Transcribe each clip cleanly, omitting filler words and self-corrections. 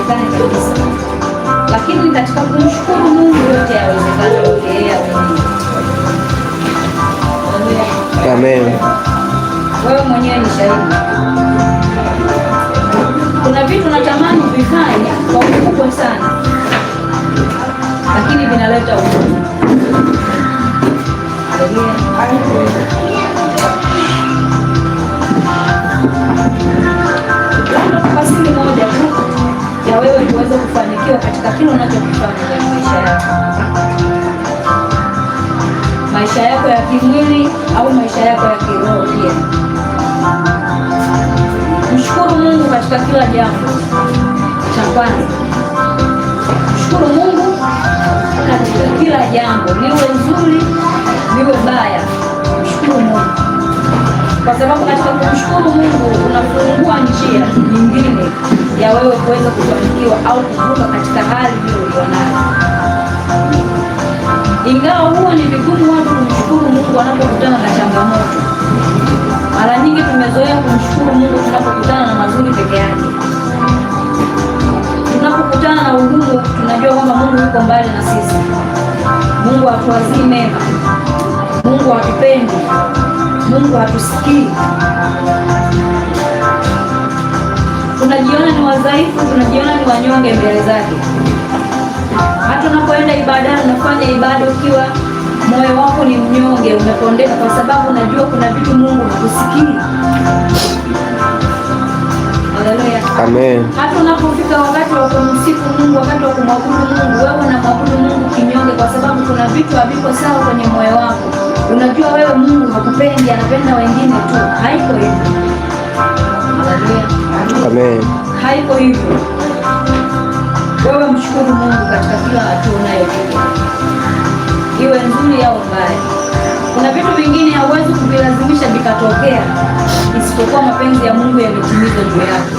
isionekane kabisa, lakini katika kumshukuru Mungu yote yawezekana. Amen. Wewe mwenyewe ni shahidi. Kuna vitu natamani vifanye kwa ukubwa sana, lakini vinaleta ugumu. Nafasi moja tu ya wewe kuweza kufanikiwa katika kile unachokifanya kwenye maisha yako ya kimwili au maisha yako ya kiroho pia. Mshukuru Mungu katika kila jambo. Cha kwanza, mshukuru Mungu katika kila jambo, liwe nzuri liwe baya, mshukuru Mungu, kwa sababu katika kumshukuru Mungu unafungua njia nyingine ya wewe kuweza kufanikiwa au kuvuka katika hali hiyo ulionayo. Ingawa huwa ni vigumu watu kumshukuru Mungu wanapokutana na changamoto. Mara nyingi tumezoea kumshukuru Mungu tunapokutana na mazuri peke yake. Tunapokutana na ugumu, tunajua kwamba Mungu yuko mbali na sisi. Mungu hatuwazii mema, Mungu hatupendi, Mungu hatusikii. Tunajiona ni wadhaifu, tunajiona ni wanyonge mbele zake. Hata unapoenda ibadani, unafanya ibada ukiwa moyo wako ni mnyonge, umepondeka, kwa sababu unajua kuna vitu Mungu hakusikii. Haleluya. Amen. Hata unapofika wakati wa kumsifu Mungu, wakati wa kumwabudu Mungu, wewe unamwabudu Mungu kinyonge, kwa sababu kuna vitu haviko sawa kwenye moyo wako. Unajua wewe Mungu hakupendi, anapenda wengine tu. Haiko hivyo. Haleluya. Amen. Haiko hivyo. Wewe mshukuru Mungu katika kila hatua unayopiga, iwe nzuri au mbaya. Kuna vitu vingine hauwezi kuvilazimisha vikatokea, isipokuwa mapenzi ya Mungu yametimizwa juu yako,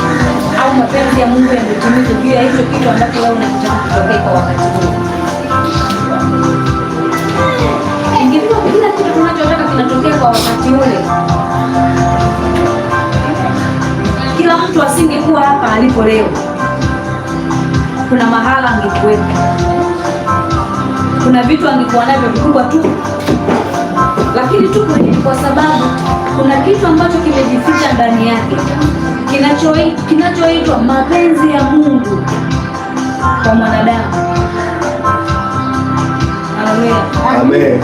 au mapenzi ya Mungu yametimizwa juu ya hicho kitu ambacho wewe unakitaka kitokee kwa wakati huo. Ingekuwa kila kitu tunachotaka kinatokea kwa wakati ule, kila mtu asingekuwa hapa alipo leo. Kuna mahala angekuwepo, kuna vitu angekuwa navyo vikubwa tu, lakini tuko hivi kwa sababu kuna kitu ambacho kimejificha ndani yake kinachoitwa mapenzi ya Mungu kwa mwanadamu. Haleluya. Amen.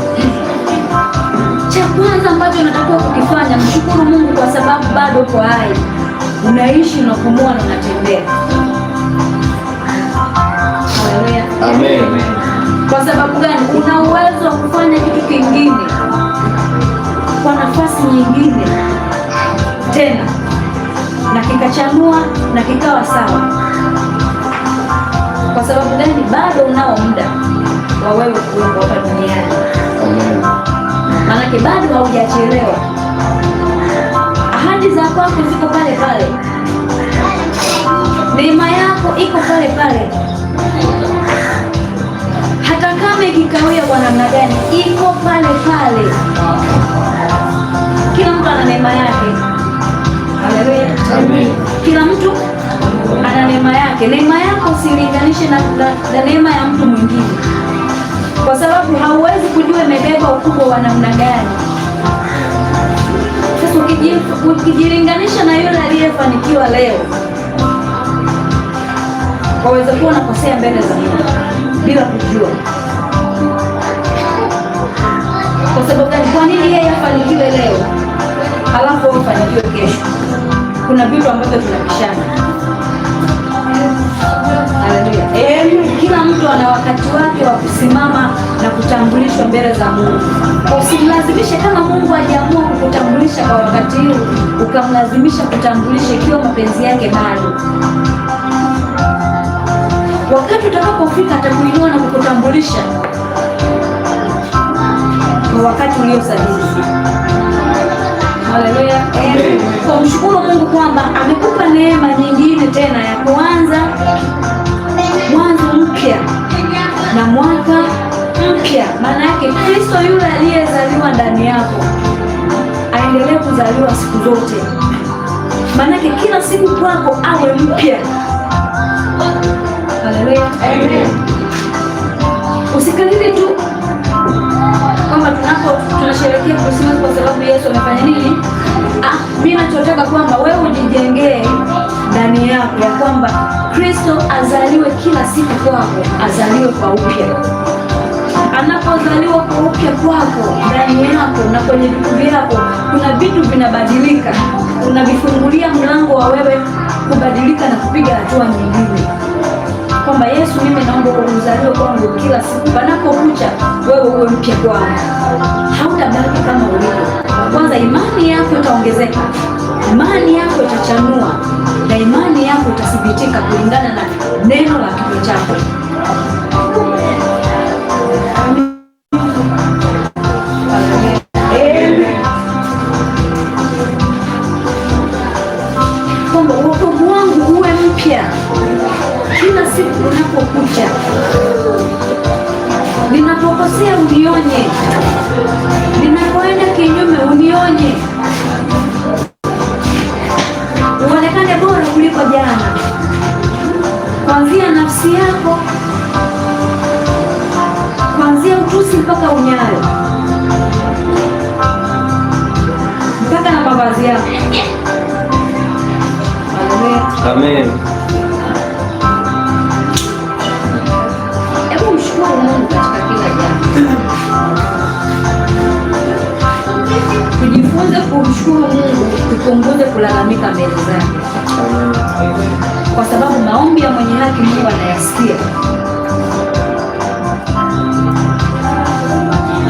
Cha kwanza ambacho unatakiwa kukifanya, mshukuru Mungu kwa sababu bado uko hai, unaishi, unapumua na unatembea. Amen. Kwa sababu gani? Una uwezo wa kufanya kitu kingine kwa nafasi nyingine tena, na kikachanua na kikawa sawa. Kwa sababu gani? Bado unao muda wa wewe kuwepo hapa duniani. Maanake bado haujachelewa. Ahadi za kwako ziko pale pale, neema yako iko pale pale. Hata kama ikikawia kwa namna gani, iko pale pale. Kila mtu ana neema yake. Haleluya. Amen. Kila mtu ana neema yake. Neema yako usilinganishe na neema ya mtu mwingine, kwa sababu hauwezi kujua imebeba ukubwa wa namna gani. Sasa ukijilinganisha na yule aliyefanikiwa leo, waweza kuwa unakosea mbele za Mungu bila kujua. Kwa sababu gani? Kwa nini yeye afanikiwe leo halafu wewe ufanikiwe kesho? Kuna vitu ambavyo tunapishana. Haleluya. Kila mtu ana wakati wake wa kusimama na kutambulishwa mbele za Mungu. Usimlazimishe. Kama Mungu hajaamua kukutambulisha kwa wakati huu, ukamlazimisha kutambulisha ikiwa mapenzi yake bado. Wakati utakapofika atakuinua na kukutambulisha kwa wakati ulio sahihi. Haleluya. Kwa mshukuru Mungu kwamba amekupa neema nyingine tena ya kuanza mwanzo mpya na mwaka mpya. Maana yake Kristo yule aliyezaliwa ndani yako aendelee kuzaliwa siku zote. Maana yake kila siku kwako awe mpya. Haleluya. Amen. Usikalili tu kwamba tunasherehekea Krismasi kwa sababu Yesu amefanya nini. Mimi nachotaka kwamba wewe ujijengee ndani yako ya kwamba Kristo azaliwe kila siku kwako, azaliwe kwa upya. Anapozaliwa kwa upya kwako, ndani yako na kwenye vitu vyako, kuna vitu vinabadilika. Unavifungulia mlango wa wewe kubadilika na kupiga hatua nyingine, kwamba Yesu, mimi naomba uzaliwe kwangu kila siku. Panapokucha wewe uwe mpya kwangu, hautabaki kama ulivyo. Kwanza imani yako itaongezeka, imani yako itachanua, na imani yako itathibitika kulingana na neno la kinywa chako. Kwamba wokovu wangu uwe mpya kila siku unapokucha. Ninapokosea unionye, ninapoenda kinyume unionye, uonekane bora kuliko jana, kuanzia nafsi yako, kuanzia utusi mpaka unyayo, mpaka na mavazi yako. Amen. Hebu mshukuru Mungu katika kila jambo. Tujifunze kumshukuru Mungu, tupunguze kulalamika mbele zake, kwa sababu maombi ya mwenye haki Mungu anayasikia.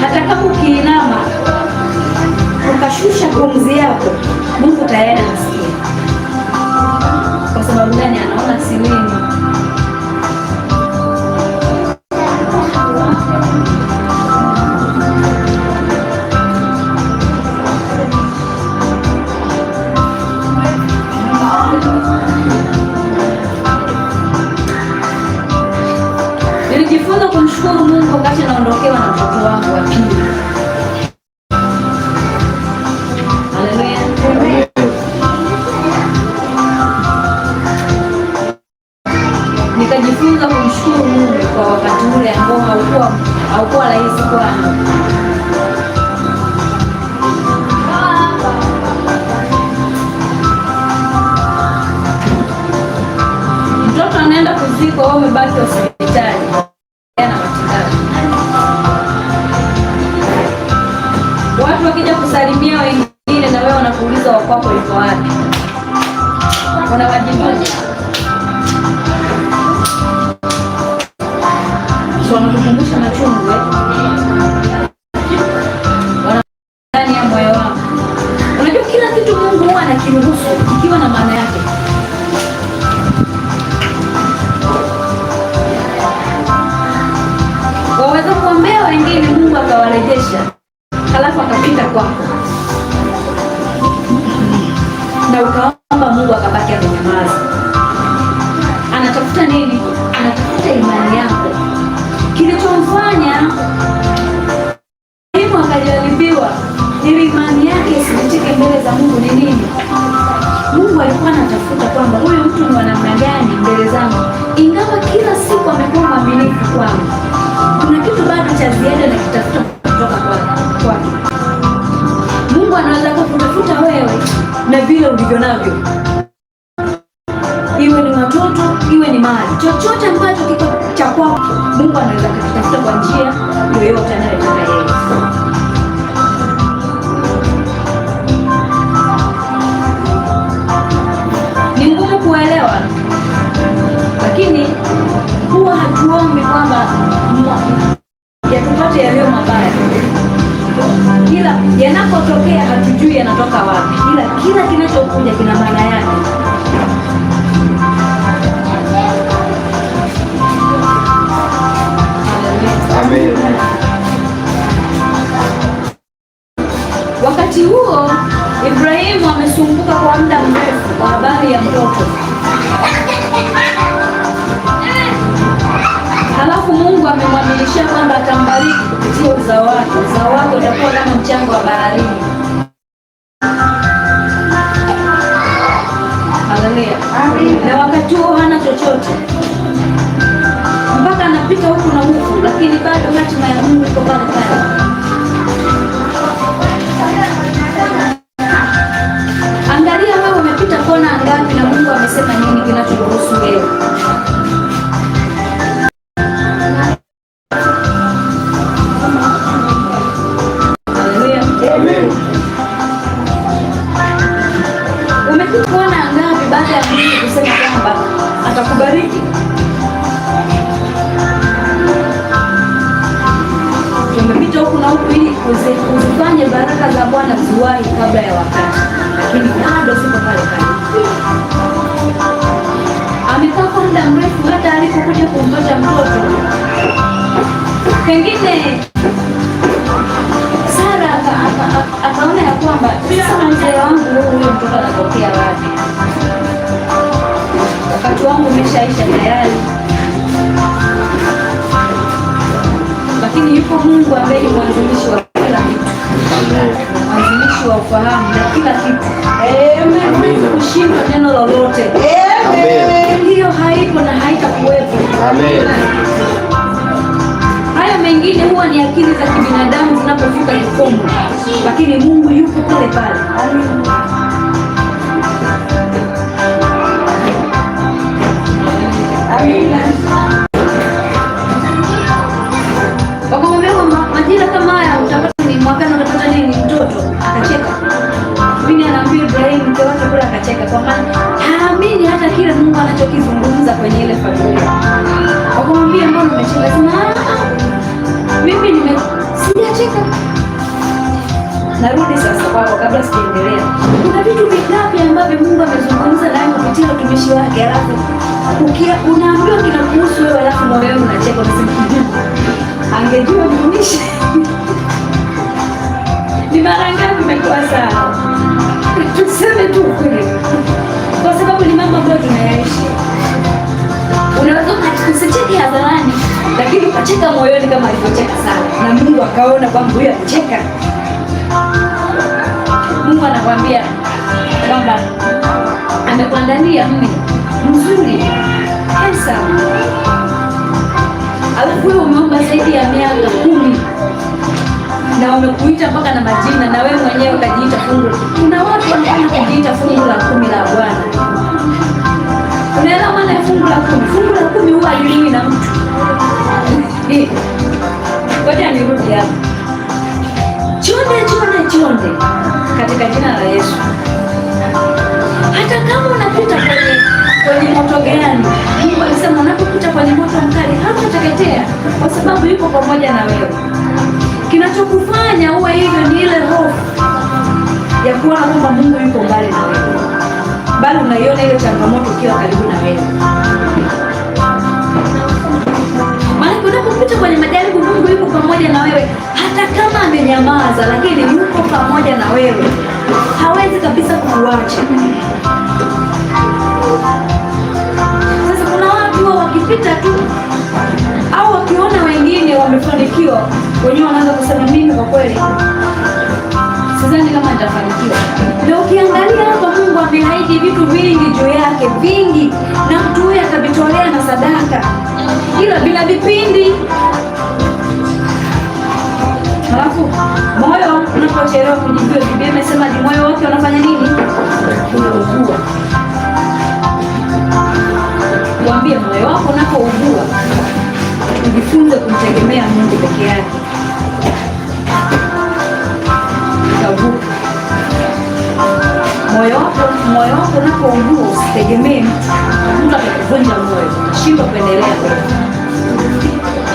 Hata kama ukiinama ukashusha pumzi yako, Mungu tayari anasikia. Kwa sababu gani? Anaona sirini. Nilijifunza kumshukuru Mungu wakati naondokewa na mtoto wangu wa pili. Haleluya. Nikajifunza kumshukuru Mungu kwa wakati ule ambao haukuwa rahisi kwangu. Mtoto anaenda kuzikwa, wewe umebaki hospitali na matibabu. Watu wakija kusalimia wengine na wewe wanakuuliza wa kwako yuko wapi? Unawajibuje? Wanakukumbusha machungu ndani ya moyo wako. Unajua kila kitu Mungu huwa anakiruhusu ikiwa na maana yake. Waweza kuombea wengine Mungu akawarejesha, halafu akapita kwako na ukaomba Mungu akabaki amenyamaza. Anatafuta nini? Anatafuta imani yako. Kilichomfanya Ibrahimu akajaribiwa ili imani yake isitike mbele za Mungu ni nini? Mungu alikuwa anatafuta kwamba huyu mtu ni wa namna gani mbele zangu. Ingawa kila siku amekuwa mwaminifu kwangu, kuna kitu bado cha ziada na kitafuta kutoka kwake. Mungu anaweza kukutafuta wewe na vile ulivyo navyo, iwe ni watoto, iwe ni mali, chochote ambacho kiko cha kwako, Mungu anaweza kukitafuta kwa njia yoyote anayotaka yeye. Ni ngumu kuelewa, lakini huwa hatuombi kwamba yatupate yaliyo mabaya. Kila yanapotokea hatujui yanatoka wapi, ila kila kinachokuja kina maana yake. Amen. Wakati huo Ibrahimu amesumbuka kwa muda mrefu kwa habari ya mtoto. Halafu Mungu amemwaminisha kwamba atambariki kupitia uzao wake. Uzao wake utakuwa kama mchanga wa baharini. Haleluya. Na wakati huo hana chochote. mpaka anapita huku na huku, lakini bado hatima ya Mungu iko pale pale. Angalia wewe umepita kona ngapi na Mungu amesema nini kinachokuhusu wewe. Amen. Umepita kona ngapi baada ya Mungu kusema kwamba atakubariki? Umepita huku na huku ili uzifanye baraka za Bwana ziwahi kabla ya wakati, lakini bado siko pale pale. Amekaa kwa muda mrefu, hata alipokuja kumpata mtoto pengine Sara akaona ya kwamba sasa mzee wangu huyo mtoto anatokea wapi? Wakati wangu umeshaisha tayari. Lakini yupo Mungu ambaye ni mwanzilishi wa kila kitu, mwanzilishi wa ufahamu na kila kitu. Amen. Kushindwa neno lolote. Amen. Hiyo haipo na haitakuwepo. Amen. Haya mengine huwa ni akili za kibinadamu zinapofika kikomo, lakini Mungu yupo pale pale. Amen. Wakamwambia majira kama haya utapata ni mwakani, utapata nini mtoto? Akacheka. Mimi anaambia Ibrahim mke wake kule, akacheka kwa maana haamini hata kile Mungu anachokizungumza kwenye ile familia. Wakamwambia mbona umecheka? Sema mimi sijacheka. Narudi sasa kwako kabla sijaendelea. Kuna vitu vingapi ambavyo Mungu amezungumza nawe kupitia utumishi wake, alafu unaambiwa kinakuhusu wewe, alafu moyo wako unacheka, unasema angejua mtumishi. Ni mara ngapi umekuwa sawa? Tuseme tu kweli, kwa sababu ni mambo ambayo tunayaishi. Unaweza usicheke hadharani, lakini ukacheka moyoni kama alivyocheka sana, na Mungu akaona kwamba huyu anacheka. Mungu anakuambia kwamba amekuandalia mume mzuri, handsome. Alafu wewe umeomba zaidi ya miaka 10 na wamekuita mpaka na majina, na wewe mwenyewe ukajiita fungu. Kuna watu wanafanya kujiita fungu la 10 la Bwana. Unaelewa maana ya fungu la 10? Fungu la 10 huwa haliliwi na mtu. Ngoja nirudi hapa. Chonde katika jina la Yesu. Hata kama unapita kwenye moto gani, Mungu alisema unapopita kwenye moto mkali hautateketea, kwa sababu yuko pamoja na wewe. Kinachokufanya uwe hivyo ni ile hofu ya kuona kwamba Mungu yuko mbali na wewe, bali unaiona ile changamoto ukiwa karibu na wewe. Maana unapopita kwenye majaribu, Mungu yuko pamoja na wewe. Hata kama amenyamaza, lakini yuko pamoja na wewe, hawezi kabisa kukuacha. Sasa kuna watu wakipita tu au wakiona wengine wamefanikiwa, wenyewe wanaanza kusema mimi kwa kweli sidhani kama nitafanikiwa. Na ukiangalia hapa, Mungu ameahidi vitu vingi juu yake, vingi, na mtu huyu akavitolea na sadaka, ila bila vipindi. Halafu moyo unapochelewa kujibiwa, Biblia imesema ni moyo wake unafanya nini? Unaugua. Mwambie moyo wako unapougua, ujifunze kumtegemea Mungu peke yake. Utavuka. Moyo wako unapougua, usitegemee mtu atakuvunja moyo, unashindwa kuendelea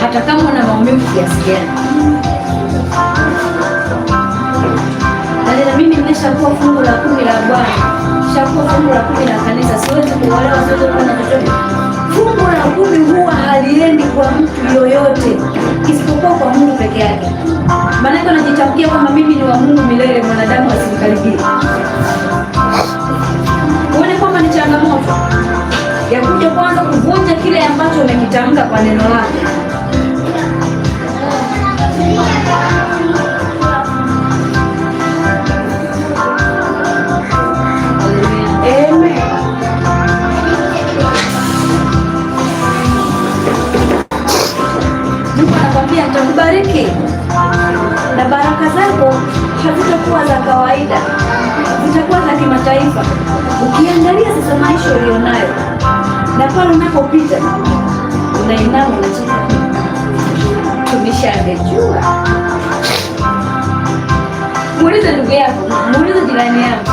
hata kama una maumivu kiasi gani. Na mimi nimeshakuwa fungu la 10 la Bwana, nimeshakuwa fungu la 10 la kanisa. Siwezi kuolewa, siwezi kufanya chochote. Fungu la 10 huwa haliendi kwa mtu yoyote isipokuwa kwa Mungu peke yake. Maana yake anajitamkia kwamba mimi ni wa Mungu milele, mwanadamu asinikaribie. Uone kwamba ni changamoto ya kuja kwanza kuvunja kile ambacho umekitamka kwa neno lake. atakubariki na baraka zako hazitakuwa za kawaida, zitakuwa za kimataifa. Ukiangalia sasa maisha ulionayo na pale unapopita unainama unacheka, tumeshangejua. Muulize ndugu yako, muulize jirani yako,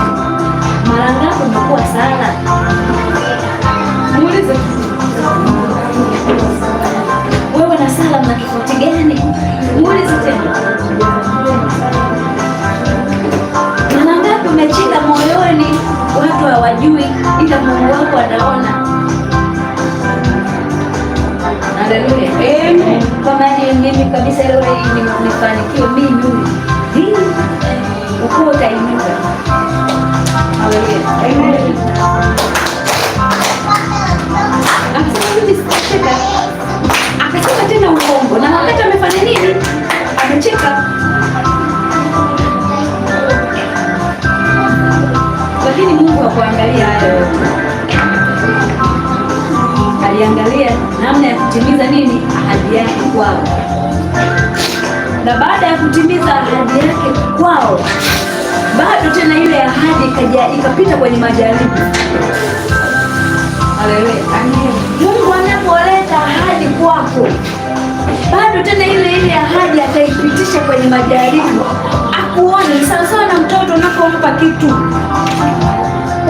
mara ngapi umekuwa sana? Muulize wewe na sala mna tofauti gani? Muulize tena, mara ngapi umechika moyoni watu hawajui, ila Mungu wako anaona. Haleluya, amen. Kama ni mimi kabisa leo hii nifanikiwe mimi huyu, ukuu utainuka. Haleluya, amen. Akasema tena uongo, na wakati amefanya nini? Amecheka. Lakini Mungu hakuangalia hayo, aliangalia namna ya kutimiza nini? Ahadi yake kwao. Na baada ya kutimiza ahadi yake kwao, bado tena ile ahadi ikapita kwenye majaribu. Haleluya. Mungu anapoleta ahadi kwako, bado tena ile ahadi ataipitisha kwenye majaribu. Akuone sawa sawa na mtoto unapompa kitu.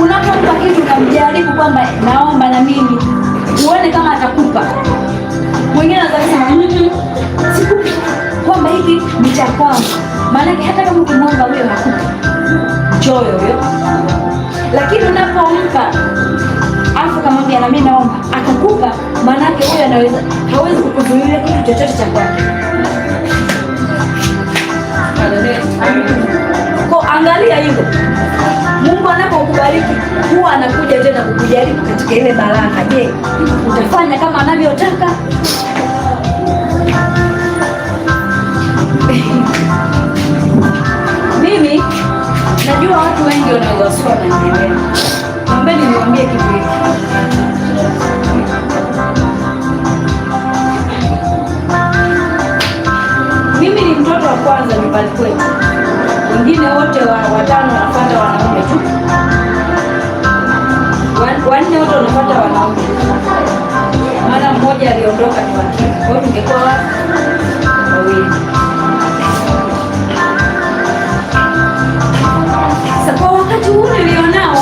Unapompa kitu ukamjaribu kwamba naomba na mimi, uone kama atakupa. Mwingine anasema sikupi, kwamba hiki ni cha kwangu. Maana hata kama ukimwomba huyo hakupa, choyo huyo. Lakini unapompa afu kamwambia na mimi naomba, akakupa, maana yake huyo hawezi kukuzuia kitu chochote cha kwake. Kwa angalia hilo. Mungu anapokubariki huwa anakuja tena kukujaribu katika ile baraka. Je, utafanya kama anavyotaka? Mimi najua watu wengi wanaweza kusoma nielewe. Naombeni niwaambie kitu hiki. Mimi ni mtoto wa kwanza nyumbani kwetu. Wengine wote watano wanafuata wanaume tu. Wanne wote wanafuata wanaume. Maana mmoja aliondoka ni wa kike. Kwa hiyo tungekuwa wawili. Sasa kwa wakati huu nilionao,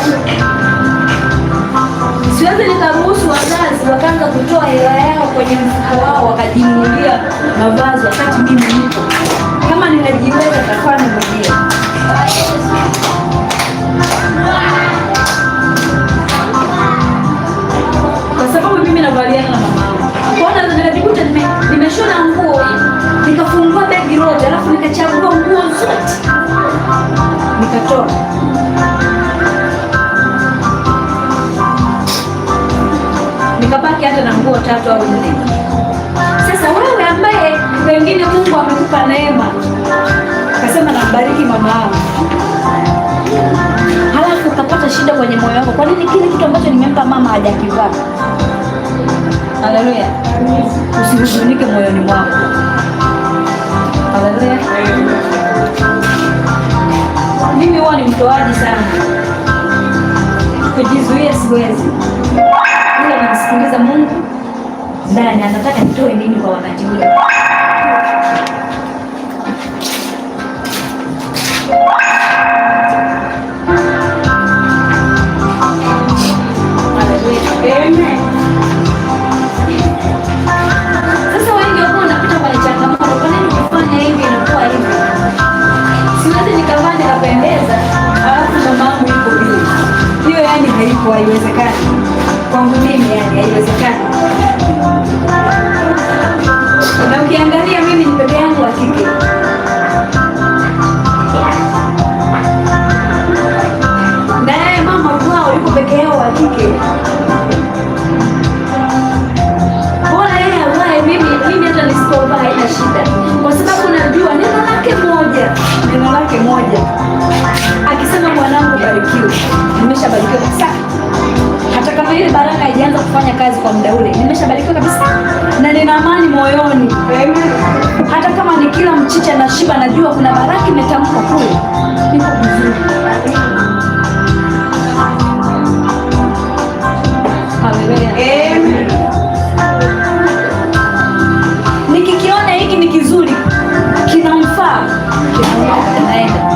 siwezi nikaruhusu wazazi wakaanza kutoa hela yao kwenye mfuko wao wakajinunulia mavazi wakati mimi nipo. Kama ninajiweza tafanya mwenyewe. Kwa sababu mimi navaliana na mama yangu. Kwa hiyo nikajikuta nimeshona nguo, nikafungua begi lote, alafu nikachagua nguo zote, nikatoa. Nikabaki hata na nguo 3 au 4. Sasa wewe ambaye pengine Mungu amekupa neema, akasema nambariki mama yangu, halafu ukapata shida kwenye moyo wako, kwa nini kile kitu ambacho nimempa mama hajakivaa? Haleluya. Usihuzunike moyoni mwako. Haleluya. Mimi huwa ni mtoaji sana, kujizuia siwezi. Ila namsikiliza Mungu ndani anataka nitoe nini kwa wakati ule. Amen. Sasa wengi wako wanapita kwenye changamoto, kwa nini kufanya hivi inakuwa hivi? Siwezi nikavaa nikapendeza, alafu mama yangu yuko vile. Hiyo yani haipo, haiwezekani. Kwangu mimi yani haiwezekani. Na ukiangalia mimi ni peke yangu wa kike. Naye mama kwao yuko peke yao wa kike. Bora yeye avae, mimi hata nisipovaa haina shida. Kwa sababu najua neno lake moja. Akisema mwanangu barikiwe, nimeshabarikiwa sasa. Hata kama ile baraka haijaanza kufanya kazi kwa muda ule, nimeshabarikiwa kabisa na nina amani moyoni. Hata kama ni kila mchicha na shiba, najua kuna baraka imetamka kule, niko vizuri. Amen. Nikikiona hiki ni kizuri, kinamfaa, naenda.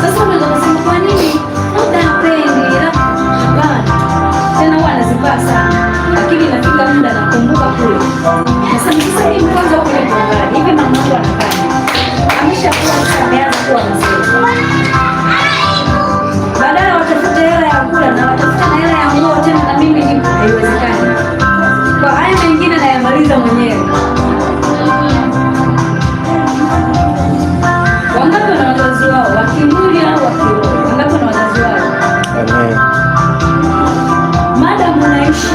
Sasa unasema kwa nini hapendi? Hapana, tena huwa anazivaa sana, lakini nafika muda nakumbuka kule, sasa hii mkwanza kule Tongani hivi, mama wangu anafanya ameshakuwa ameanza kuwa mzee, badala watafute hela ya kula na watafuta na hela ya nguo tena, na mimi nipo, haiwezekani. Kwa haya mengine nayamaliza mwenyewe. Wangapi na wazazi wao wakimuli au wakiroho? Wangapi na wazazi wao? Amen. Madam unaishi,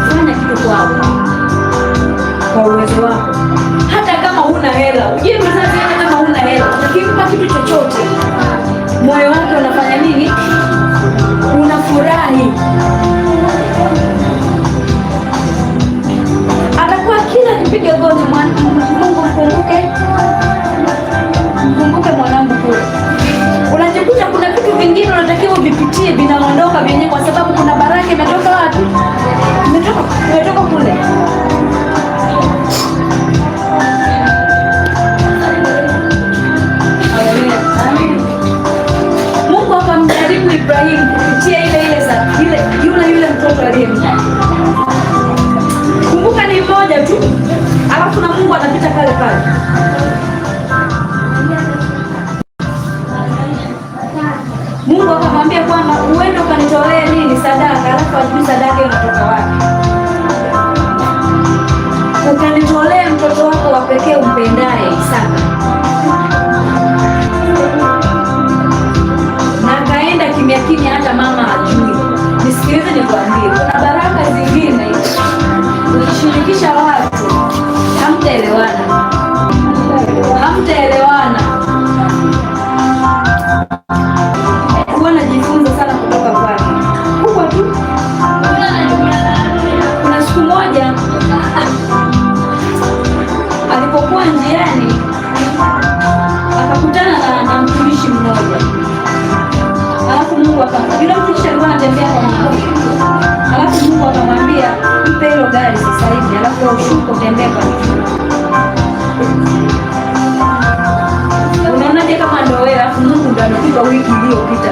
fanya kitu kwao kwa uwezo wako, hata kama huna hela. Ujue mzazi, hata kama huna hela, ukimpa kitu chochote, moyo wake unafanya nini? Unafurahi. Atakuwa kila kipiga goti, Mungu mkumbuke mwanangu kule. Unajikuta kuna vitu vingine unatakiwa vipitie, vinaondoka vyenyewe, kwa sababu kuna baraka imetoka wapi? Imetoka kule. Mungu akamjaribu Ibrahimu kupitia yule mtoto aliyemzaa. Kumbuka ni mmoja tu, alafu na Mungu anapita pale pale. Mungu akamwambia kwamba uende ukanitolee nini? Sadaka. Alafu ajui sadaka inatoka wapi. Ukanitolee mtoto wako wa pekee umpendaye, Isaka. Na akaenda kimya kimya, hata mama ajui. Nisikilize nikwambie, kuna baraka zingine ukishirikisha watu hamtaelewana. Huwa najifunza sana kutoka kwake. Huko tu kuna siku moja alipokuwa njiani akakutana na mtumishi mmoja, alafu Mungu yule mtumishi alikuwa anatembea kwa miguu, alafu Mungu akamwambia mpe hilo gari sasa hivi, alafu ushuke utembee kwa miguu. Unaonaje kama ndio wewe, alafu Mungu ndo amekupa wiki iliyopita?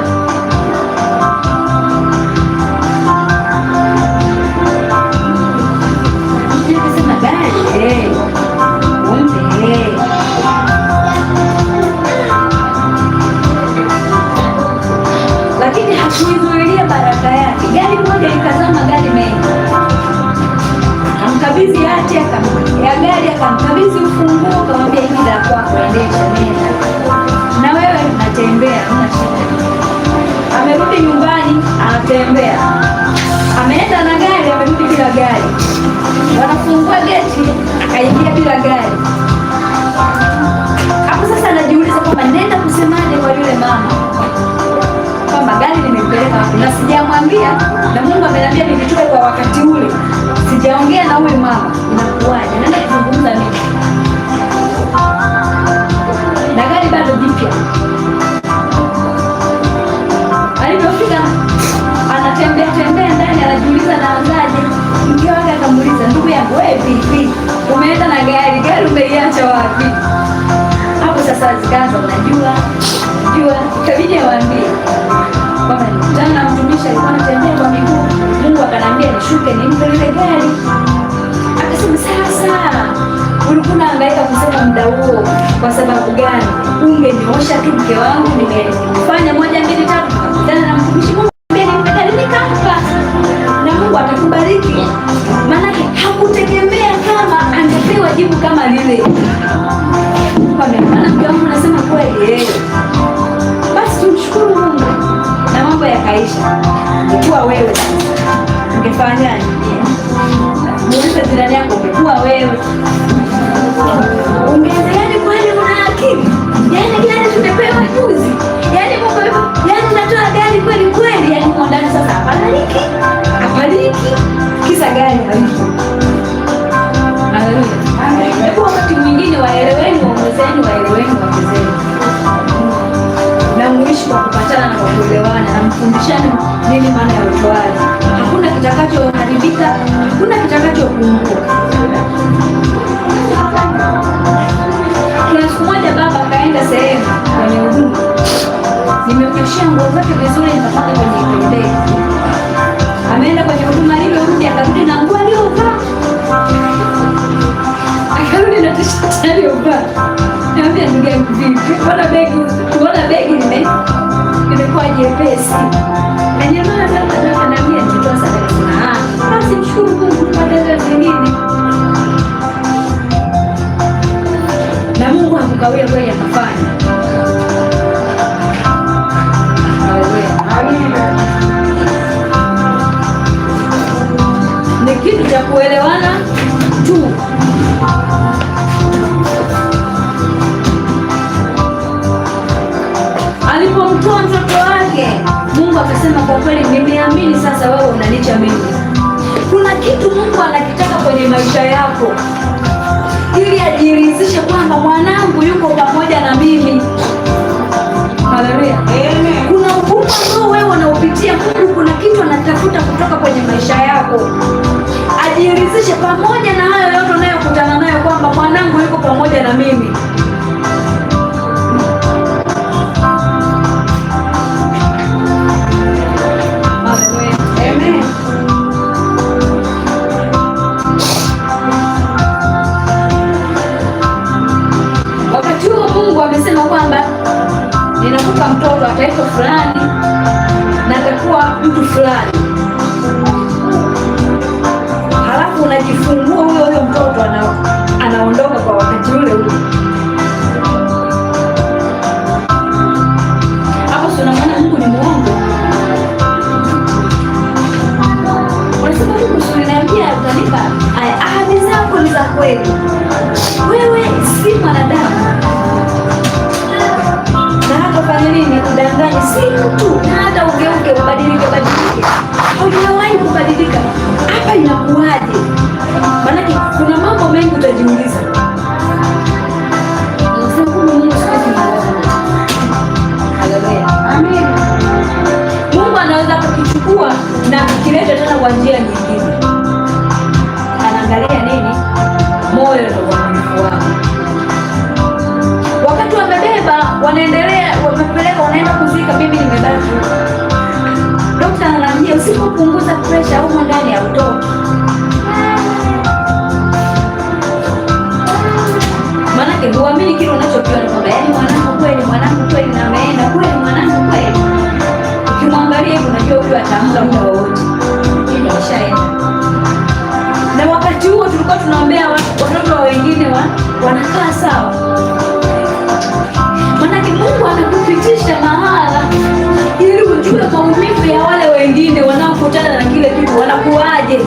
Sema gari umpe. Lakini hakuizuilia baraka yake. Gari moja ikazaa magari mengi, akamkabidhi hati ya gari, akamkabidhi ufunguo, akamwambia hili la kwako, endesha, nenda na wewe, natembea, hamna shida. Amerudi nyumbani, anatembea, ameenda na gari, amerudi bila gari. Wanafungua geti, akaingia bila gari. Hapo sasa anajiuliza kwamba nenda kusemaje kwa yule mama kwamba gari nimempeleka wapi na sijamwambia, na Mungu ameniambia nilitoe kwa wakati ule, sijaongea na huyu mama, inakuwaje? Nenda kuzungumza nini? Na gari bado jipya. Alipofika anatembea ndani, anajiuliza naanzaje. Mke wake akamuuliza, ndugu yangu, wewe vipi? Umeenda na gari umeiacha wapi? Hapo sasa zikaanza, unajua ikabidi awaambie kwamba nilikutana na mtumishi alikuwa anatembea kwa miguu, Mungu akaniambia nishuke nimpe ile gari. Akasema sasa ulikuwa unahangaika kusema muda huo kwa sababu gani? Ungenyoosha tu, mke wangu, nimefanya 1 2 3, nikakutana na mtumishi, Mungu ameniambia nimpe gari, nikampa, na Mungu atakubariki. Maana hakutegemea kama angepewa jibu kama lile. Maana mke wangu nasema kweli, basi tumshukuru Mungu na mambo yakaisha. Ungekuwa wewe ungefanyaje? Muulize jirani yako, ungekuwa wewe ungeendeleaje kabisa gari halipo. Haleluya. Wakati mwingine waeleweni waume zenu, waeleweni wake zenu, na muishi kwa kupatana na kwa kuelewana, na mfundishane nini maana ya utoaji. Hakuna kitakachoharibika, hakuna kitakachopungua. Kuna siku moja baba akaenda sehemu kwenye huduma, nimemnyoshea nguo zake vizuri, nikapata kwenye ndege. Ameenda kwenye huduma, alivyorudi akarudi na nguo aliyovaa, akarudi na t-shirt aliyovaa. Niambia ndugu yangu, vipi? Mbona begi limekuwa jepesi? Ananiambia nitoa sadaka. Basi mshukuru Mungu kupata hizo zingine. Na Mungu hakukawia kweli akafanya. Ni kitu cha kuelewana tu. Alipomtoa mtoto wake, Mungu akasema kwa kweli nimeamini sasa wewe unanicha mimi. Kuna kitu Mungu anakitaka kwenye maisha yako ili ajiridhishe kwamba mwanangu yuko pamoja na mimi. Haleluya. Amen. Kuna ugumu ambao wewe unaupitia, Mungu kuna kitu anatafuta kutoka kwenye maisha yako. Ajiridhishe pamoja na hayo yote unayokutana nayo kwamba mwanangu yuko pamoja na mimi. Amesema kwamba ninakupa mtoto ataitwa fulani na atakuwa mtu fulani, halafu unajifungua huyo mtoto anaondoka kwa wakati ule ule. Hapo si unamwona Mungu ni muongo? Unasema Mungu si unaniambia utanipa ahadi zako ni za kweli. Wewe si mwanadamu. Fanya nini? Kudanganya si mtu, na hata ugeuke ubadilike, haujawahi kubadilika. Hapa inakuwaje? Maanake kuna mambo mengi utajiuliza. Amen. Mungu anaweza kukichukua na kukileta tena kwa njia nyingine. Anaangalia nini? Moyo na uaminifu wako. Wakati wamebeba, wanaendelea, wamepeleka, wanaenda kuzika, mimi nimebaki. Daktari ananiambia usipopunguza pressure huko ndani hautoki. Maanake huamini kile unachokiona kwamba yaani mwanangu kweli na ameenda kweli, mwanangu kweli. Ukimwangalia hivi unajua huyu ataamka muda wowote. Hilo lishaenda. Na wakati huo tulikuwa tunaombea watoto wengine wanakaa sawa. Maanake Mungu anakupitisha mahala ili ujue maumivu ya wale wengine wanaokutana na kile kitu wanakuaje,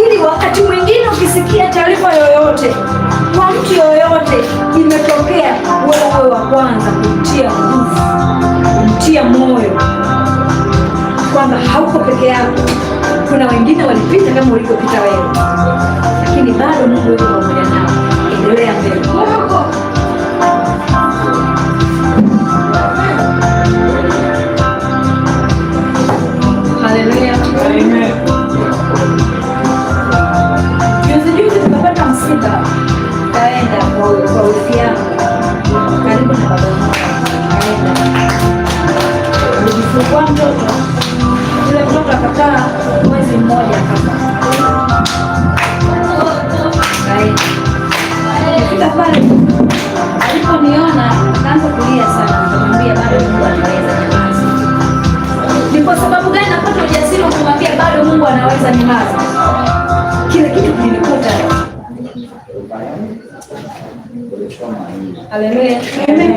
ili wakati mwingine ukisikia taarifa yoyote kwa mtu yoyote imetokea, wewe wa kwanza kumtia nguvu, kumtia moyo kwamba hauko peke yako. Kuna wengine walipita kama ulivyopita wewe, lakini bado Mungu yuko pamoja nao. Endelea mbele. Haleluya. Amen. Juzi tukapata msiba, kaenda kwa wifi yangu karibu na baba yangu. Kaenda alijifungua mtoto, yule mtoto akakaa mwezi mmoja akafa. Nilifika pale, aliponiona akaanza kulia sana. Nikamwambia bado Mungu anaweza. Ni kwa sababu gani napata ujasiri wa kumwambia bado Mungu anaweza? Nyamaza. Kile kitu kilikuta. Haleluya. Amen.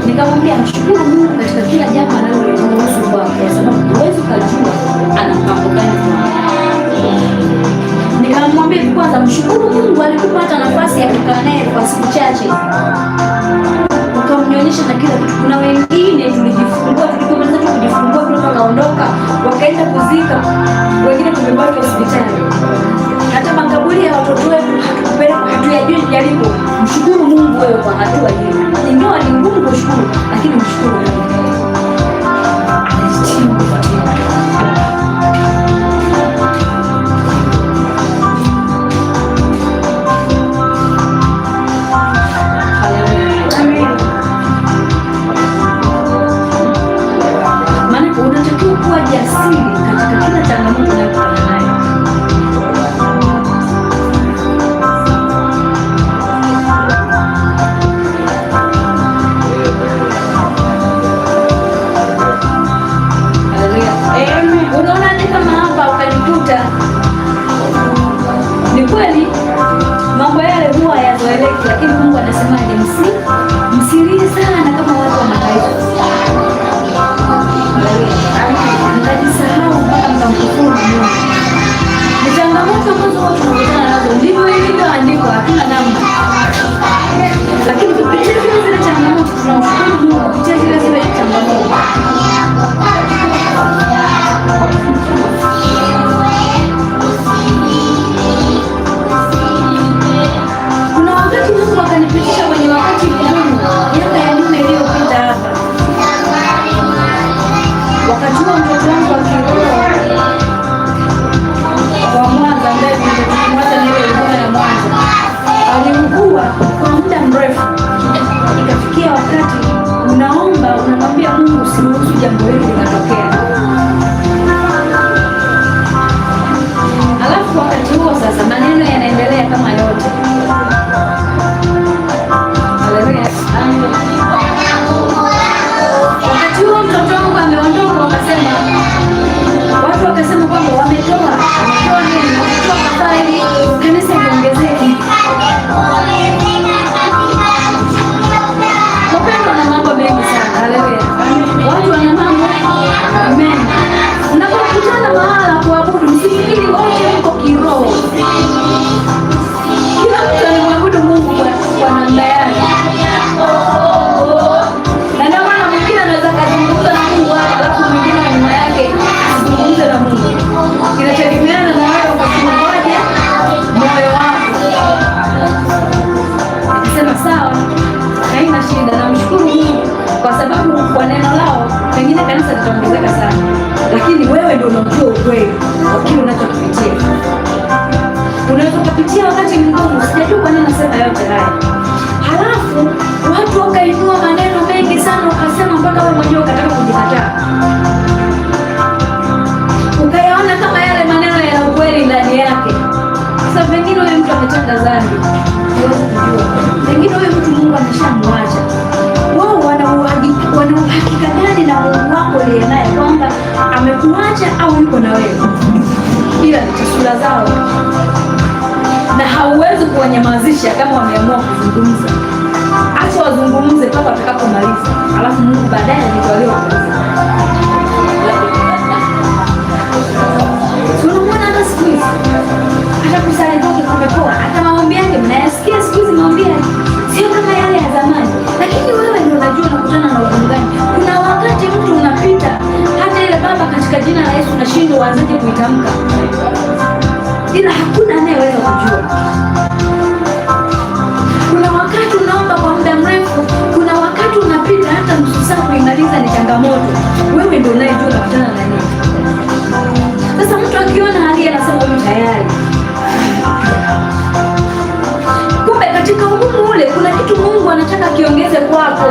Nikamwambia mshukuru Mungu katika kila jambo analoliruhusu kwako, kwa sababu huwezi kujua ana mpango gani. Nikamwambia kwanza mshukuru Mungu alikupata nafasi ya kukaa naye kwa siku chache. Ukamnyonyesha na kila kitu. Kuna wengine tulipomaliza kujifungua kutoka kaondoka, wakaenda kuzika, wengine kuwa jasiri katika kila changamoto unayokutana nayo. Unaonaje kama hapa ukanikuta? Ni kweli mambo yale huwa hayazoeleki, lakini Mungu anasemaje? Msilie sana kama watu wa mataifa, mtajisahau mpaka mkamkufuru Mungu. Ni changamoto ambazo watu tunakutana nazo, ndivyo ilivyoandikwa, hatuna namna. Lakini kupitia zile changamoto tunamshukuru Mungu, kupitia zile changamoto kuna wakati Mungu akanipitisha kwenye wakati mgumu miaka ya nyuma iliyopita hapa. Wakati huo mtoto wangu wa kiroho wa Mwanza mwaza na ile ilikuwa ya Mwanza aliugua kwa muda mrefu, ikafikia wakati unaomba, unamwambia Mungu usiruhusu jambo hili linatokea. Alafu wakati huo sasa maneno yanaendelea kama yote. Wakati huo mtoto wangu ameondoka, watu wakasema kwamba wametoa nini, wametoa faili kanisa liongezeke. Wapendwa, na mambo mengi sana. Haleluya. Watu wana mambo mengi. Unapokutana mahala kuabudu, msifikiri wote mko kiroho. Kila mtu anamwabudu Mungu kwa namna yake. Na ndio maana mwingine anaweza kuzungumza na Mungu alafu mwingine nyuma yake azungumze na Mungu. Inategemeana na wewe unafunguaje moyo wako. Nikisema sawa, haina shida, namshukuru Mungu kwa sababu kwa neno lao pengine kanisa litaongezeka sana, lakini wewe ndio unajua ukweli wa kile unachopitia. Unaweza kupitia wakati mgumu, sijajua kwa nini nasema yote haya. Halafu watu wakainua maneno mengi sana, wakasema mpaka wewe mwenyewe ukataka kujikataa, ukayaona kama yale maneno yana ukweli ndani yake. Sasa pengine huyu mtu ametenda dhambi, huwezi kujua. Pengine huyu mtu Mungu ameshamwacha. Wao wana uhakika gani na Mungu wako aliye naye kwamba amekuacha au yuko na wewe? Ila ni taswira zao, na hauwezi kuwanyamazisha kama wameamua kuzungumza. Acha wazungumze mpaka watakapomaliza, alafu Mungu baadaye atatolewa kumaliza. Tunamwona hata siku hizi, hata kusali kwake kumepoa, hata maombi yake mnayasikia siku hizi, maombi yake sio kama yale ya zamani. Lakini wewe ndio unajua unakutana na ugumu gani. Kuna wakati mtu unapita, hata ile Baba katika jina la Yesu unashindwa uanzaje kuitamka, ila hakuna anayeweza kujua. Kuna wakati unaomba kwa muda mrefu, kuna wakati unapita hata nusu saa kuimaliza ni changamoto. Wewe ndio unayejua unakutana na nini. Sasa mtu akiona hali anasema huyu tayari. Kumbe katika ugumu ule kuna kitu Mungu anataka kiongeze kwako,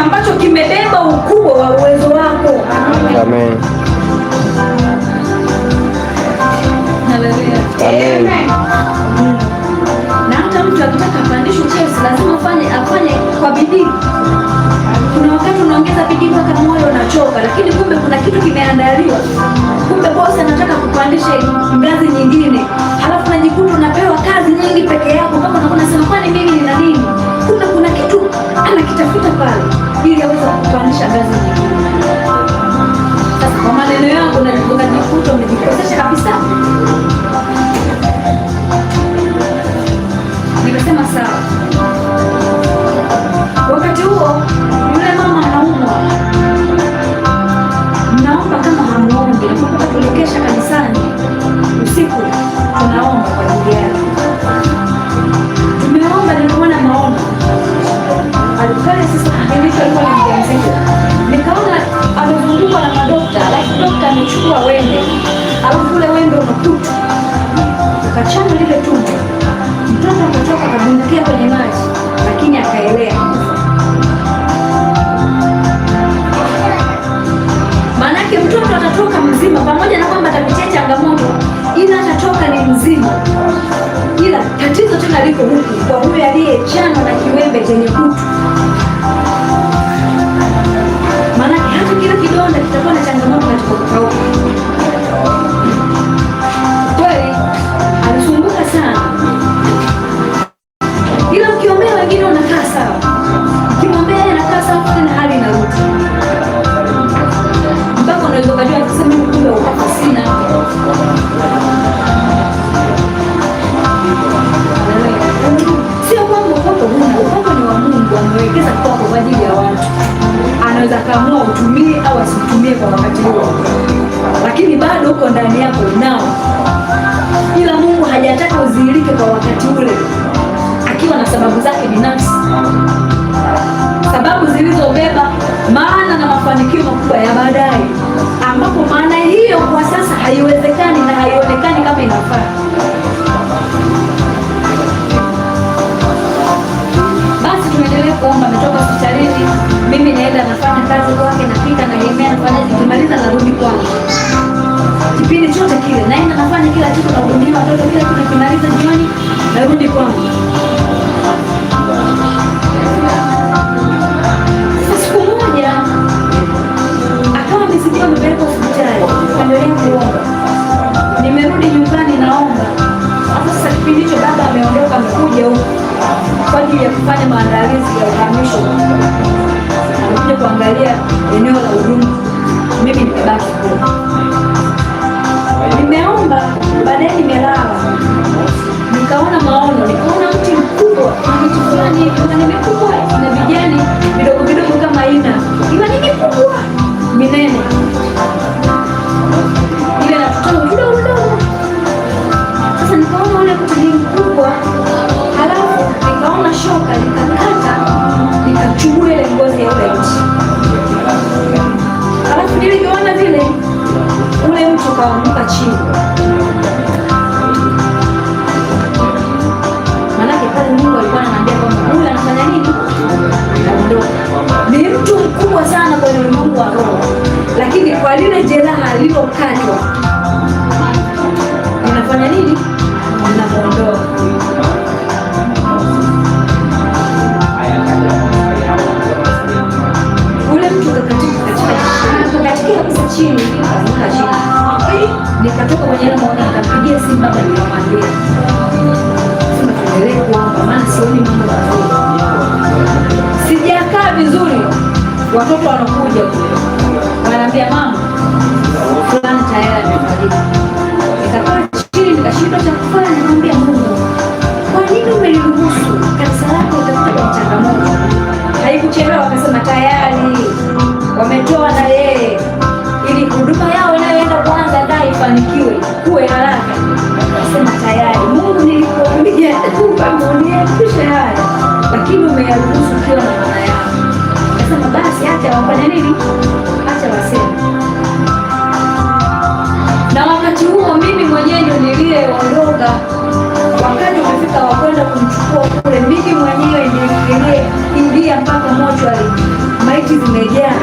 ambacho kimebeba ukubwa wa uwezo wako. Amen. Amen. Na hata mtu akitaka apandishwe cheo lazima afanye kwa bidii. Kuna wakati unaongeza bidii mpaka moyo unachoka, lakini kumbe kuna kitu kimeandaliwa. Kumbe bosi anataka kupandisha ngazi nyingine, halafu unajikuta unapewa kazi nyingi peke yako, mpaka unasema kwani mimi nina nini? Kumbe kuna kitu anakitafuta pale ili aweze kupandisha ngazi nyingine. Sasa kwa maneno yangu unajikuta umejikosesha kabisa. Nikasema sawa. Wakati huo yule mama anaumwa, mnaomba kama hamuombi. Nakumbuka tulikesha kanisani usiku tunaomba kwa ajili yake. Tumeomba, niliona maono. Alikale sasa nilikuwa ni mjamzito. Nikaona amezungukwa na madokta, alafu dokta amechukua wembe. Alafu ule wembe maana na mafanikio makubwa ya baadaye, ambapo maana hiyo kwa sasa haiwezekani na haionekani kama inafaa. Basi tuendelee kuomba. Ametoka hospitalini, mimi naenda nafanya kazi kwake, napika, nalemea, nafanya, nikimaliza narudi kwangu. Kipindi chote kile naenda nafanya kila kitu, nahudumia watoto, kila kitu, nikimaliza jioni narudi kwangu. Siku moja akawa amesikia amepeleka hospitali, kaendelea kuomba. Nimerudi nyumbani naomba. Sasa kipindi hicho baba ameondoka, amekuja huko kwa ajili ya kufanya maandalizi ya uhamisho, amekuja kuangalia eneo la huduma. Mimi nimebaki huko, nimeomba. Baadaye nimelala, nikaona maono, nikaona mti mkubwa na miti fulani hivi, ni mikubwa na vijani vidogo vidogo kama ina, ila ni mikubwa minene, ile natutana kidogo kidogo. Sasa nikaona ule mti ni mkubwa, halafu nikaona shoka nikakata, nikachukua ile ngozi ya ule mti, halafu niliona vile ule mti ukaanguka chini. Manake pale Mungu alikuwa ananiambia kwamba huyu anafanya nini? Anaondoka. Ni mtu mkubwa sana kwenye ulimwengu wa roho, lakini kwa lile jeraha alilokatwa linafanya nini? Linamuondoa. Ule mtu katika kabisa chini, akaanguka chini. Nikatoka kwenye ile maono, nikampigia simu baba, nikamwambia sema tuendelee kuomba, maana sioni mambo mazuri. Sijakaa vizuri, watoto wanakuja wananiambia mama fulani tayari amefariki. Nikakaa chini, nikashindwa cha kufanya. Nikamwambia Mungu, kwa nini umeniruhusu kanisa lako likakuwa changamoto? Haikuchelewa, akasema tayari wametoa na yeye ili huduma yao inayoenda kuanza ndio ifanikiwe, kuwe haraka. Akasema tayari Mungu, nilikwambia uniepushe haya, lakini umeyaruhusu kiwa na maana yao. Akasema basi acha wafanye nini, acha waseme. Na wakati huo mimi mwenyewe ndio niliyeondoka. Wakati umefika wa kwenda kumchukua kule, mimi mwenyewe ndio niliingia mpaka mochwari, maiti zimejaa,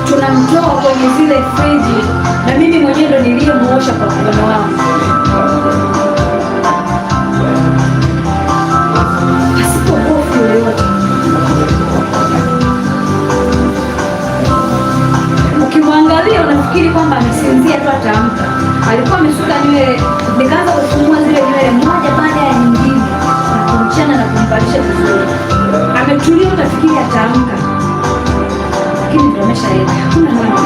tunamtoa kwenye zile friji, na mimi mwenyewe ndo niliyemuosha kwa mkono wangu. Pasipo hofu yoyote. Ukimwangalia unafikiri kwamba amesinzia tu, ataamka. Alikuwa amesuka nywele, nikaanza kufumua zile nywele moja baada ya nyingine na kumchana na kumbalisha vizuri. Ametulia, utafikiri ataamka, lakini ndio ameshaenda. Hakuna namna.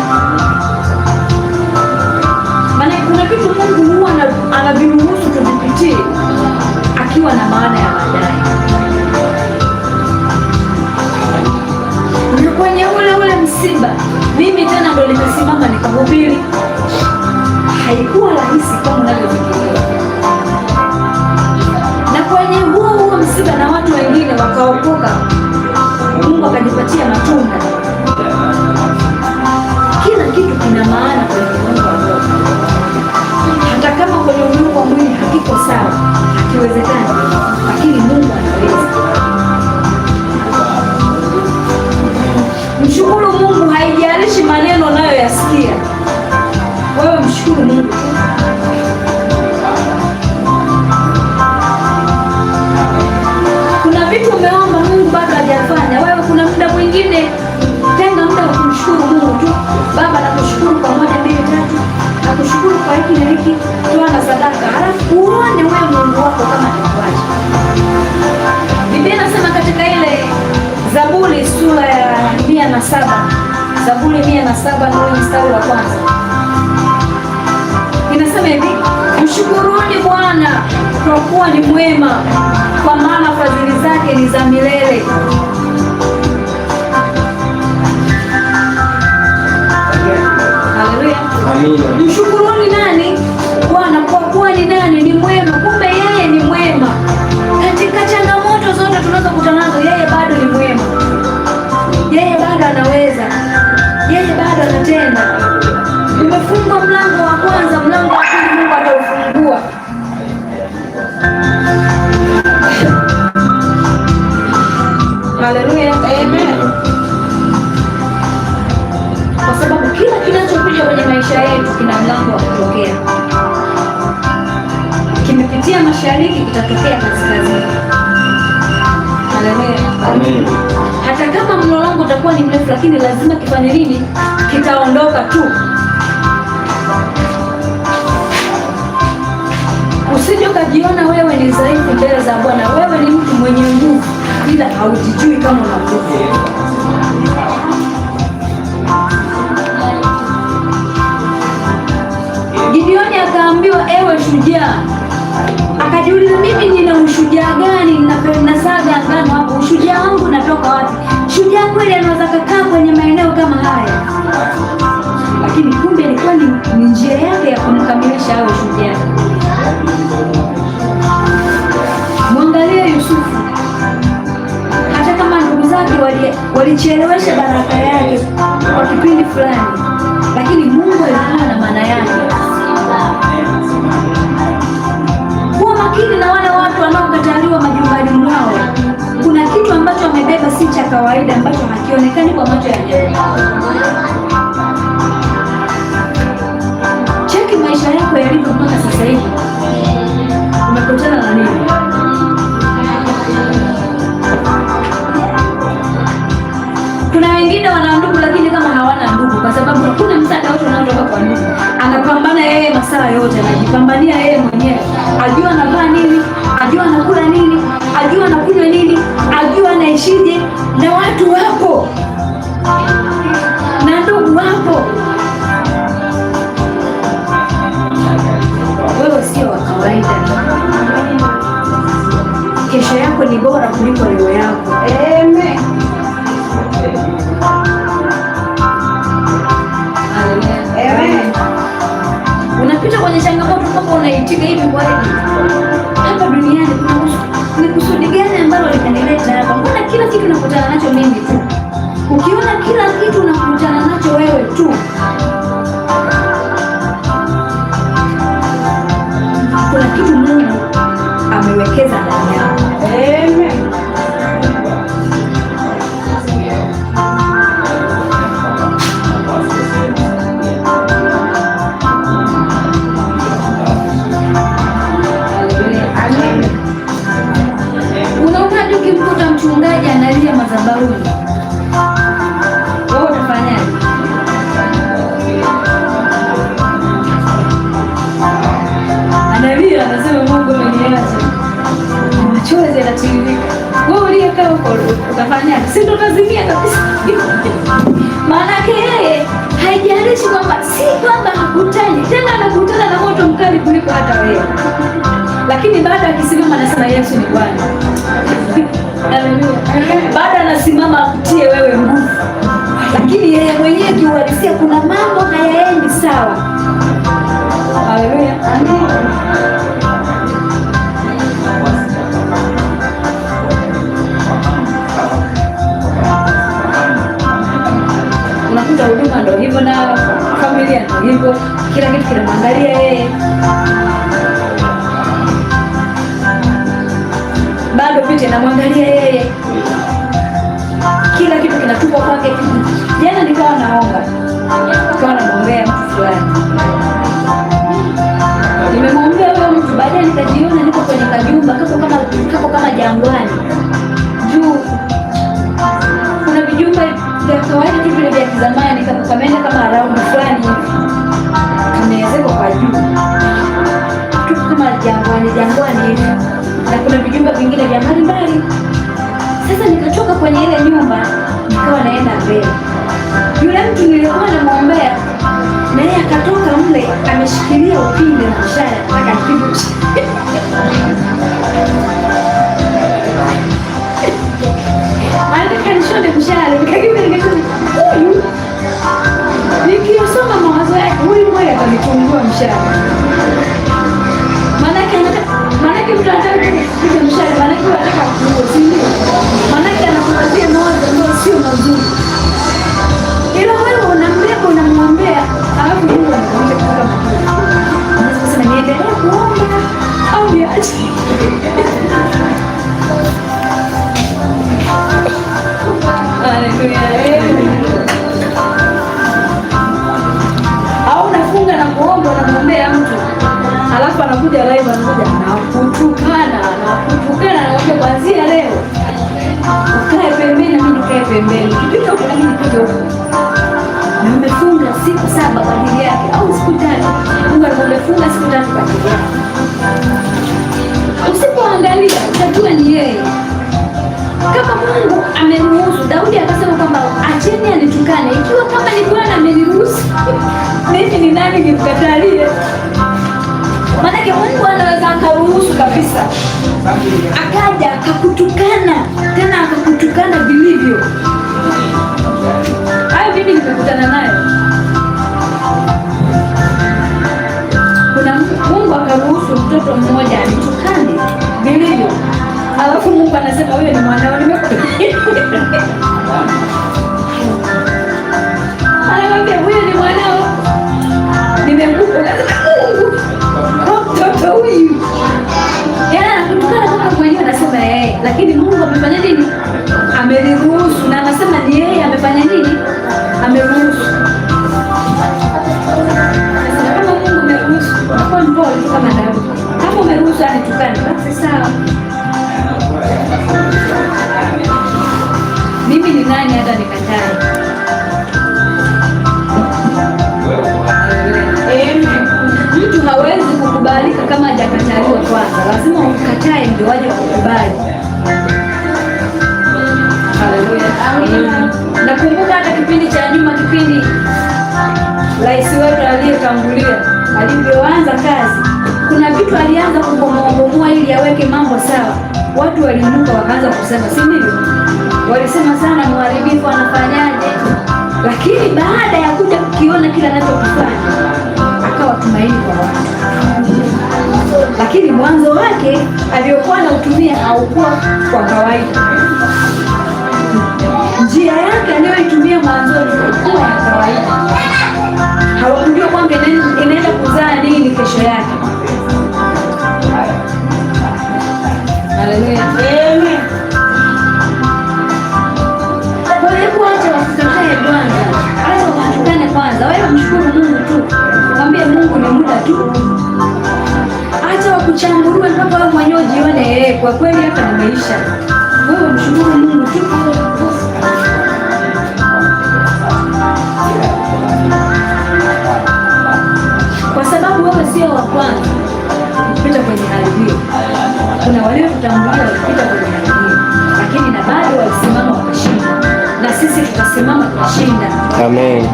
Maana kuna kitu Mungu huwa anaviruhusu tuvipitie akiwa na maana ya baadaye. Na kwenye ule msiba, mimi tena ndo nimesimama nikahubiri. Haikuwa rahisi kama unavyofikiria. Na kwenye huo msiba na watu wengine wakaokoka, Mungu akanipatia matunda. Kila kitu kina maana kwenye ulimwengu wa roho. Hata kama kwenye ulimwengu wa mwili hakiko sawa, hakiwezekani, lakini Mungu anaweza. Mshukuru Mungu, haijalishi maneno unayoyasikia. Wewe mshukuru Mungu. Kuna vitu umeomba Mungu bado hajafanya. Wewe kuna muda mwingine tenga muda wa kumshukuru Mungu tu. Baba, nakushukuru kwa 1, 2, 3. Nakushukuru kwa hiki na hiki. Toa na sadaka. Halafu uone wewe Mungu wako kama atakuacha. Biblia inasema katika ile Zaburi sura ya 107. Zaburi 107 ndio mstari wa kwanza. Inasema hivi, mshukuruni Bwana kwa kuwa ni mwema, kwa maana fadhili zake ni za milele. Haleluya. Amina. Mshukuruni nani? Bwana kwa kuwa ni nani? Ni mwema. Kumbe yeye ni mwema. Katika changamoto zote tunazokutana nazo, yeye bado ni mwema. Yeye bado bado anatenda. Umefungwa mlango wa kwanza, mlango wa pili Mungu ataufungua. Haleluya, amen. Kwa sababu kila kinachokuja kwenye maisha yetu kina mlango wa kutokea. Kimepitia mashariki, kitatokea kaskazini. Haleluya, amen. Hata kama mlolongo utakuwa ni mrefu, lakini lazima kifanye nini? Kitaondoka tu. Usije ukajiona wewe ni dhaifu mbele za Bwana. Wewe ni mtu mwenye nguvu, ila haujijui kama una nguvu. Gideoni akaambiwa, ewe shujaa. Akajiuliza, mimi nina ushujaa gani? Nasaga ngano hapo, ushujaa wangu natoka wapi? Shujaa kweli anaweza kukaa kwenye maeneo kama haya? Lakini kumbe ilikuwa ni njia yake ya kumkamilisha awe shujaa. Mwangalie Yusufu, hata kama ndugu zake walichelewesha baraka yake kwa kipindi fulani, lakini Mungu alikuwa na maana yake. Kuwa makini na wale watu wanaokataliwa majumbani mwao. Kuna kitu ambacho wamebeba si cha kawaida, ambacho hakionekani kwa macho ya nyama. Cheki maisha yako yalivyo mpaka sasa hivi. Umekutana na nini? Kuna wengine wana ndugu lakini kama hawana ndugu, kwa sababu hakuna msaada wote unaotoka kwa ndugu. Anapambana yeye masaa yote, anajipambania yeye mwenyewe. Ajua anavaa nini, ajua anakula nini, ajua anakunywa nini, ajua anaishije, na watu wapo na ndugu wapo. Wewe sio wa kawaida. Kesho yako ni bora kuliko leo yako. Amen. Amen. Unapita kwenye changamoto kama unaitika hivi kwa hivi. Hapa duniani kuna kusudi gani ambalo limenileta hapa? Mbona kila kitu nakutana nacho mimi tu? Ukiona kila kitu unakutana nacho wewe tu, kuna kitu Mungu amewekeza ndani yako. Amen. Unaonaje ukimkuta mchungaji analia madhabahuni? Wewe utafanyaje? Analia, anasema Mungu ameniacha, machozi yanatiririka. Wewe uliyekaa huko utafanyaje? Si ndo utazimia kabisa? Maanake yeye haijalishi kwamba, si kwamba hakutani tena, anakutana na moto mkali kuliko hata wewe, lakini baada akisimama anasema Yesu ni Bwana. Baada anasimama akutie wewe nguvu, lakini yeye mwenyewe kiuhalisia kuna mambo hayaendi sawa. Haleluya, amen. Unakuta huduma ndo hivyo na familia ndo hivyo, kila kitu kinamwangalia yeye. Bado picha namwangalia yeye, kila kitu kinatupwa kwake. Jana nikawa naomba, nikawa namwombea mtu fulani, nimemwombea huyo mtu, baadaye nikajiona niko kwenye kajumba kako kama jangwani. Juu kuna vijumba vya kawaida tu vile vya kizamani, kameenda kama raundi fulani hivi, kameezekwa kwa juu tu kama jangwani hivi, na kuna vijumba vingine vya mbalimbali. Sasa nikatoka kwenye ile nyumba, nikawa naenda mbele. Yule mtu nilikuwa namwombea, na yeye akatoka mle ameshikilia upinde na mshale, mpaka nipige. Anataka nishone mshale, nikasema huyu nikisoma mawazo yake, huyu mmoja atanitungua mshale. Maanake mtu anataka kupiga mshale, maanake anataka kuua, si ndio? Maanake anakupatia mawazo ambayo sio mazuri. Ila wewe unamlea anakuja live, anakuja na kutukana, kuanzia leo ukae pembeni na mimi nikae pembeni, kipita huko lakini nipite huko, na umefunga siku 7 kwa ajili yake au siku 3. Mungu amefunga siku 3 kwa ajili yake. Usipoangalia utajua ni yeye. Kama Mungu ameruhusu, Daudi akasema kwamba acheni anitukane, ikiwa kama ni Bwana ameniruhusu mimi ni nani nimkatalie? Maanake Mungu anaweza akaruhusu kabisa akaja akakutukana, tena akakutukana vilivyo. Hayo mimi nimekutana nayo. Kuna Mungu akaruhusu mtoto mmoja anitukane vilivyo, alafu Mungu anasema wewe ni mwanao, anamwambia wewe ni mwanao, nimekupa. Mungu mtoto huyu yana anakutukana kama mwenyewe, anasema yeye, lakini Mungu amefanya nini? Ameliruhusu, na anasema ni yeye amefanya nini? Ameruhusu. Kama Mungu ameruhusu, kwa mpole tu kama Daudi. Kama umeruhusu anitukane, basi sawa. Mimi ni nani hata nikatae? Mtu hawezi kukubalika kama hajakataliwa kwanza, lazima ukatae ndio waje kukubali. Haleluya. Nakumbuka hata kipindi cha nyuma, kipindi rais wetu aliyetangulia alivyoanza kazi, kuna vitu alianza kubomoa ili aweke mambo sawa. Watu waliinuka wakaanza kusema, si ndivyo? Walisema sana mharibifu anafanyaje, lakini baada ya kuja kukiona kila anachokifanya akawa tumaini kwa watu. Lakini mwanzo wake aliyokuwa anautumia haukuwa kwa kawaida. Njia yake aliyoitumia mwanzoni ilikuwa ya kawaida. Hawakujua kwamba inaenda kuzaa nini kesho yake. Haleluya. Amen. Kwa hiyo acha wakukatae kwanza. Acha wakutukane kwanza. Wewe mshukuru Mungu tu. Mwambie Mungu ni muda tu. Acha wakuchamburue mpaka wewe mwenyewe ujione kwa kweli hapa nimeisha. Wewe mshukuru Mungu tu. Kwa sababu wewe sio wa kwanza kupita kwenye hali hiyo. Kuna waliotutangulia walipita kwenye hali hiyo, lakini na bado walisimama wakashinda, na sisi tutasimama tukashinda. Amen.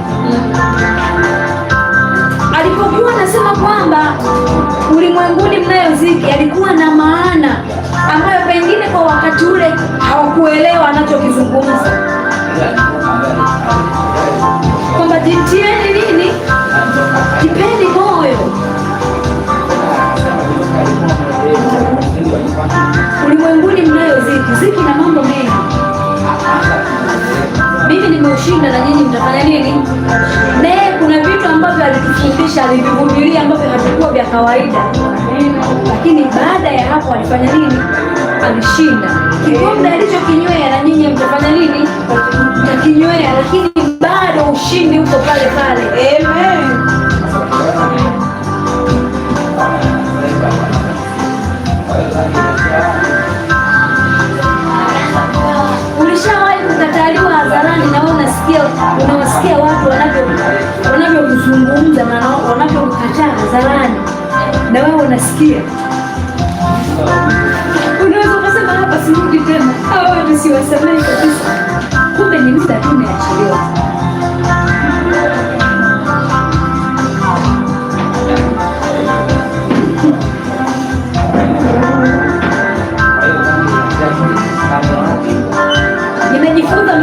Alipokuwa anasema kwamba ulimwenguni mnayo dhiki, alikuwa na maana ambayo pengine kwa wakati ule hawakuelewa anachokizungumza, kwamba jitieni nini, jipeni moyo. Ulimwenguni mnayo dhiki na mambo mengi. Mimi nimeushinda na nyinyi mtafanya nini? Naye kuna vitu ambavyo alitufundisha, alivivumilia ambavyo havikuwa vya kawaida, lakini baada ya hapo alifanya nini? Alishinda. Kikombe alichokinywea na nyinyi mtafanya nini? Mtakinywea, lakini bado ushindi uko pale pale. Amen. Ulishawahi kukataliwa hadharani na unawasikia watu wanavyozungumza na wanavyokataa hadharani, na wewe unasikia, unaweza ukasema hapa sirudi tena, hawa watu siwasamehe kabisa. Kumbe ni muda tu umeachiliwa. Nimejifunza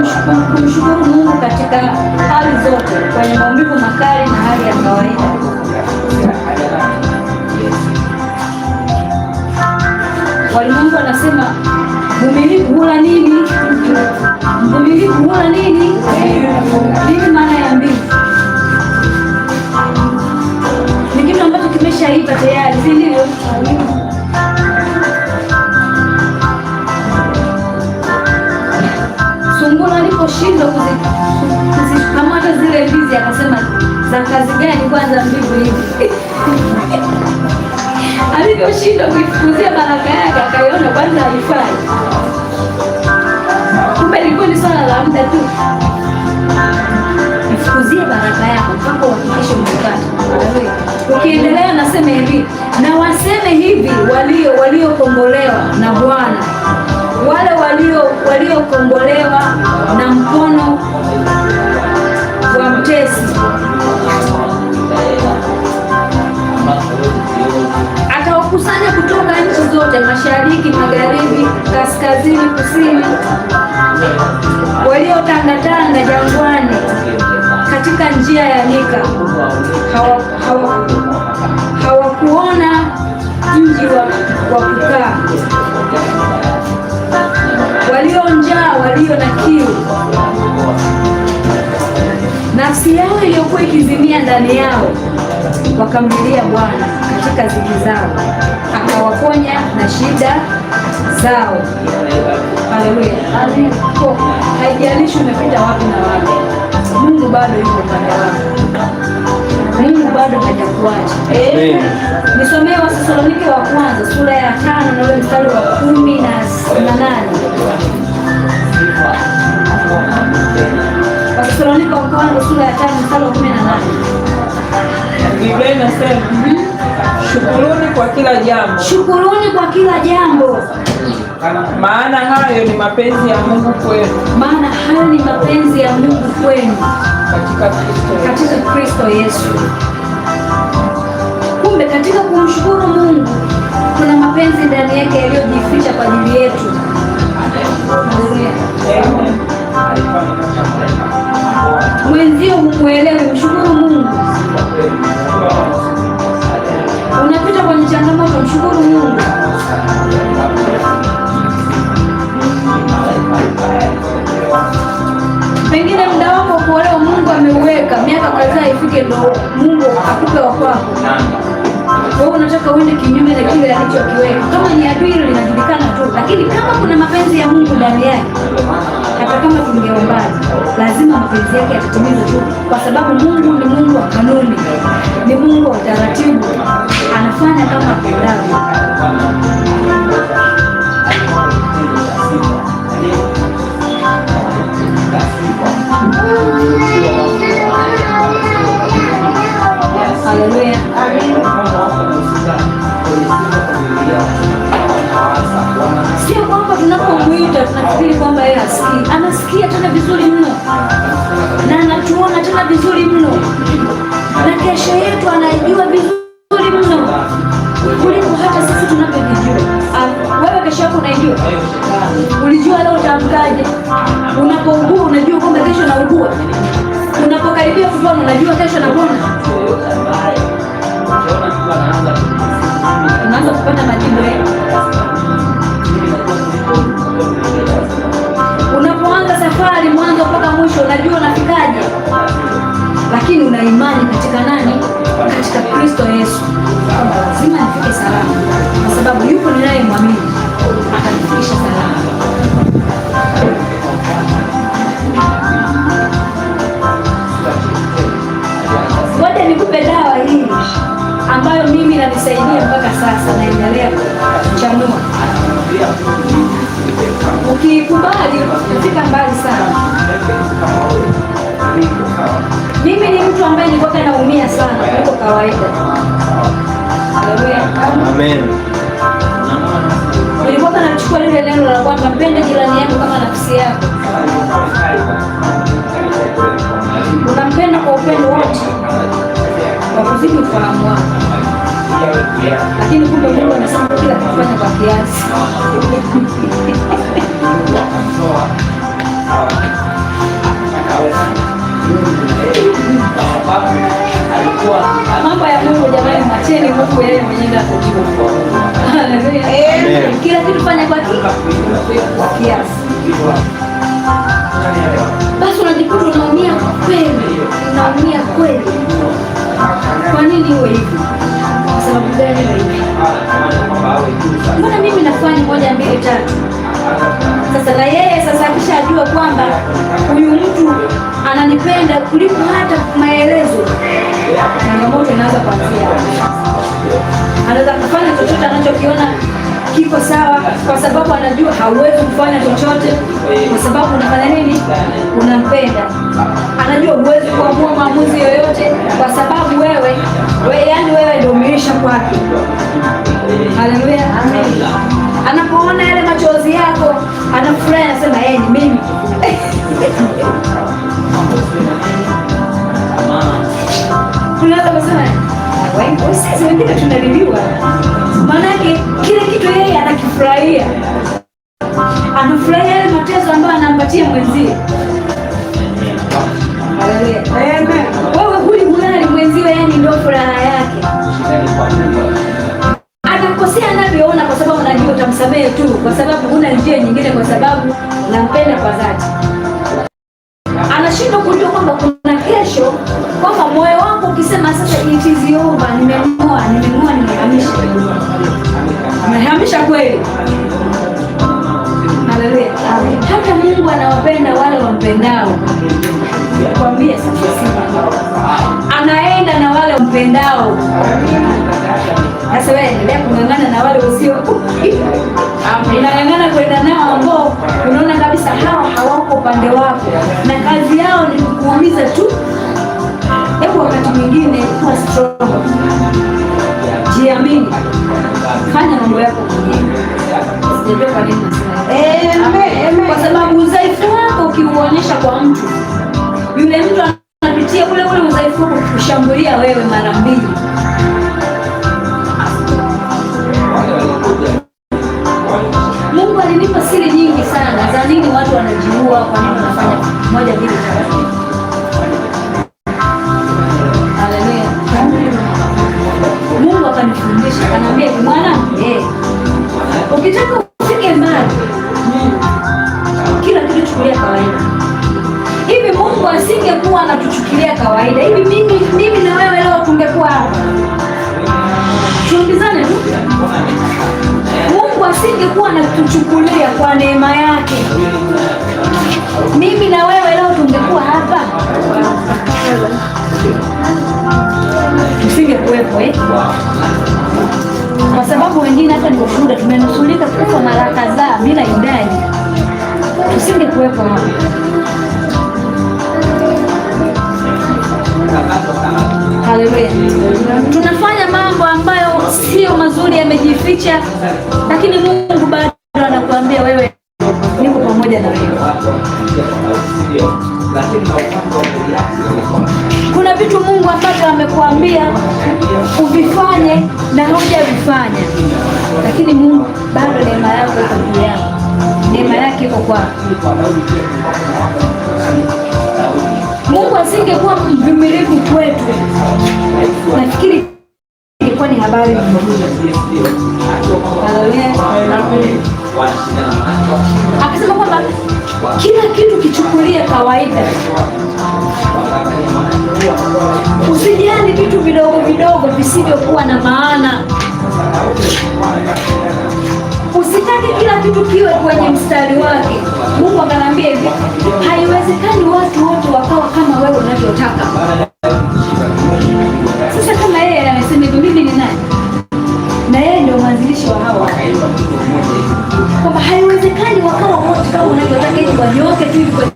kumshukuru Mungu katika hali zote, kwenye maumivu makali na hali ya kawaida. Walimwengu wanasema mvumilivu hula nini? Mvumilivu hula nini? Nini maana ya mbivu? Ni kitu ambacho kimeshaiva tayari, si ndivyo? Sungura aliposhindwa kuzikamata zile ndizi akasema za kazi gani kwanza mbivu hivi? alishindwa kuifukuzia baraka yake, akaiona kwanza haifai. Kumbe ilikuwa ni swala la muda tu. Ifukuzie baraka yako mpaka uhakikishe umepata. Ukiendelea naseme hivi, na waseme hivi waliokombolewa na Bwana, wale waliokombolewa na mkono wa mtesi. Atawakusanya kutoka nchi zote, mashariki, magharibi, kaskazini, kusini, waliotangatanga jangwani katika njia ya nyika. Hawakuona mji wa kukaa, walio njaa, walio na kiu, nafsi yao iliyokuwa ikizimia ndani yao, wakamlilia Bwana katika ziki zao, akawaponya na shida zao. Haleluya. Haijalishi umepita wapi na wapi, Mungu bado yuko upande wako. Mungu bado hajakuacha. Nisomee Wathesalonike wa kwanza sura ya 5 na ule mstari wa 18. Wathesalonike wa kwanza sura ya 5 mstari wa 18. Biblia inasema shukuruni kwa kila jambo. Shukuruni kwa kila jambo. Maana hayo ni mapenzi ya Mungu kwenu. Maana hayo ni mapenzi ya Mungu kwenu katika Kristo Yesu. Kumbe katika kumshukuru Mungu kuna mapenzi ndani yake yaliyojificha kwa ajili yetu. Mwenzio humuelewi, mshukuru Mungu. Unapita kwenye changamoto, mshukuru Mungu. Pengine muda wako kuolewa Mungu ameuweka miaka kadhaa ifike ndo Mungu akupe wa kwako. Wewe unataka uende kinyume na kile alichokiweka. Kama ni adui linajulikana tu, lakini kama kuna mapenzi ya Mungu ndani yake, hata kama tungeombaje, lazima mapenzi yake yatatimizwa tu, kwa sababu Mungu ni Mungu wa kanuni, ni Mungu wa taratibu, anafanya kama apendavyo. Haleluya. Sio kwamba tunapomwita tunafikiri kwamba yeye hasikii. Anasikia tena vizuri mno, na anatuona tena vizuri mno, na kesho yetu anaijua vizuri mno kuliko hata sisi tunavyojijua. Wewe kesho yako unaijua? Ulijua leo utaamkaje? Unapougua unajua kwamba kesho naugua. Unapokaribia kupona unajua kesho napona. Unaanza kupata majibu yako. Unapoanza safari mwanzo mpaka mwisho unajua unafikaje, lakini una imani katika nani? Katika Kristo Yesu. Lazima nifike salama, kwa sababu yupo ninayemwamini atanifikisha salama. Ngoja nikupe dawa hii ambayo mimi inanisaidia mpaka sasa, naendelea kuchanua. Ukikubali utafika mbali sana. Mimi ni mtu ambaye nilikuwa naumia sana kuliko kawaida. Haleluya. Amen. Nilikuwa nachukua lile neno la kwamba mpende jirani yako kama nafsi yako. Unampenda kwa upendo wote, kwa kuzidi ufahamu wako. Lakini kumbe Mungu anasema kila kitu fanya kwa kiasi. Mambo ya Mungu jamani, macheni Mungu yeye mwenyewe atajua. Haleluya. Kila kitu fanya kwa kiasi. Basi unajikuta unaumia kweli, unaumia kweli. Kwa nini iwe hivi? Kwa sababu gani iwe hivi? Mbona mimi nafanya 1, 2, 3? Sasa na yeye sasa akishajua kwamba huyu mtu ananipenda kuliko hata maelezo, changamoto inaanza kuanzia. Anaweza kufanya chochote anachokiona kiko sawa, kwa sababu anajua hauwezi kufanya chochote, kwa sababu unafanya nini? Unampenda. Anajua huwezi kuamua maamuzi yoyote, kwa sababu wewe ndio umeisha kwake. Haleluya, amen. Anapoona yale machozi yako anafurahi, anasema ni mimi. Tunaweza kusema sisi wengine tunaliliwa, maanake kile kitu yeye anakifurahia, anafurahia yale mateso ambayo anampatia mwenzie. Amen. Wewe huli mwenzie, yani ndio furaha yake. Anakosea anavyoona, kwa sababu anajua utamsamehe tu, kwa sababu huna njia nyingine, kwa sababu nampenda kwa dhati. Anashindwa kujua kwamba kuna kesho, kwamba moyo wako ukisema sasa it is over, nimehamisha kweli. Haleluya. Hata Mungu anawapenda wale wampendao. Nikwambie sasa, anaenda na wale wampendao. Sasa wewe endelea kung'ang'ana na wale usio, unang'ang'ana kwenda nao ambao unaona kabisa hawa hawako upande wako na kazi yao ni kukuumiza tu. Hebu wakati mwingine kuwa strong, jiamini, fanya mambo yako mwenyewe. Sijajua kwa nini nasema kwa sababu udhaifu wako ukiuonyesha kwa mtu, yule mtu anapitia ule udhaifu wako kushambulia wewe mara mbili. Mungu alinipa siri nyingi sana za nini watu wanajiua, kwa nini wanafanya moja mbili tatu. Haleluya. Mungu akanifundisha, akaniambia mwanangu, ukitaka ufike mbali, kila kitu chukulia kawaida. Hivi Mungu asingekuwa anatuchukulia kawaida hivi, mimi na wewe leo tungekuwa hapa? Tuambizane tu. Mungu asingekuwa anatuchukulia kwa neema yake, mimi na wewe leo tungekuwa hapa? Tusingekuwepo kwa sababu wengine hata ni ushuhuda, tumenusulika kufa mara kadhaa bila idadi. Tusingekuwepo hapa. Haleluya. Tunafanya mambo ambayo sio mazuri, yamejificha, lakini Mungu bado anakuambia wewe, niko pamoja na wewe. Kuna vitu Mungu ambavyo amekuambia uvifanye na hujavifanya, lakini Mungu bado neema yako iko juu yako, neema yake iko kwako. Mungu asingekuwa mvumilivu kwetu, nafikiri ilikuwa ni habari nyingine. Akasema kwamba kila kitu kichukulie kawaida, usijali vitu vidogo vidogo visivyokuwa na maana. Usitaki kila kitu kiwe kwenye mstari wake. Mungu akanambia hivi, haiwezekani watu wote wakawa kama wewe unavyotaka. Sasa kama yeye anasema hivi, mimi ni nani? Na yeye ndio mwanzilishi wa hawa, kwamba haiwezekani wakawa wote kama unavyotaka, hivi wanyoke tu hivi kwenye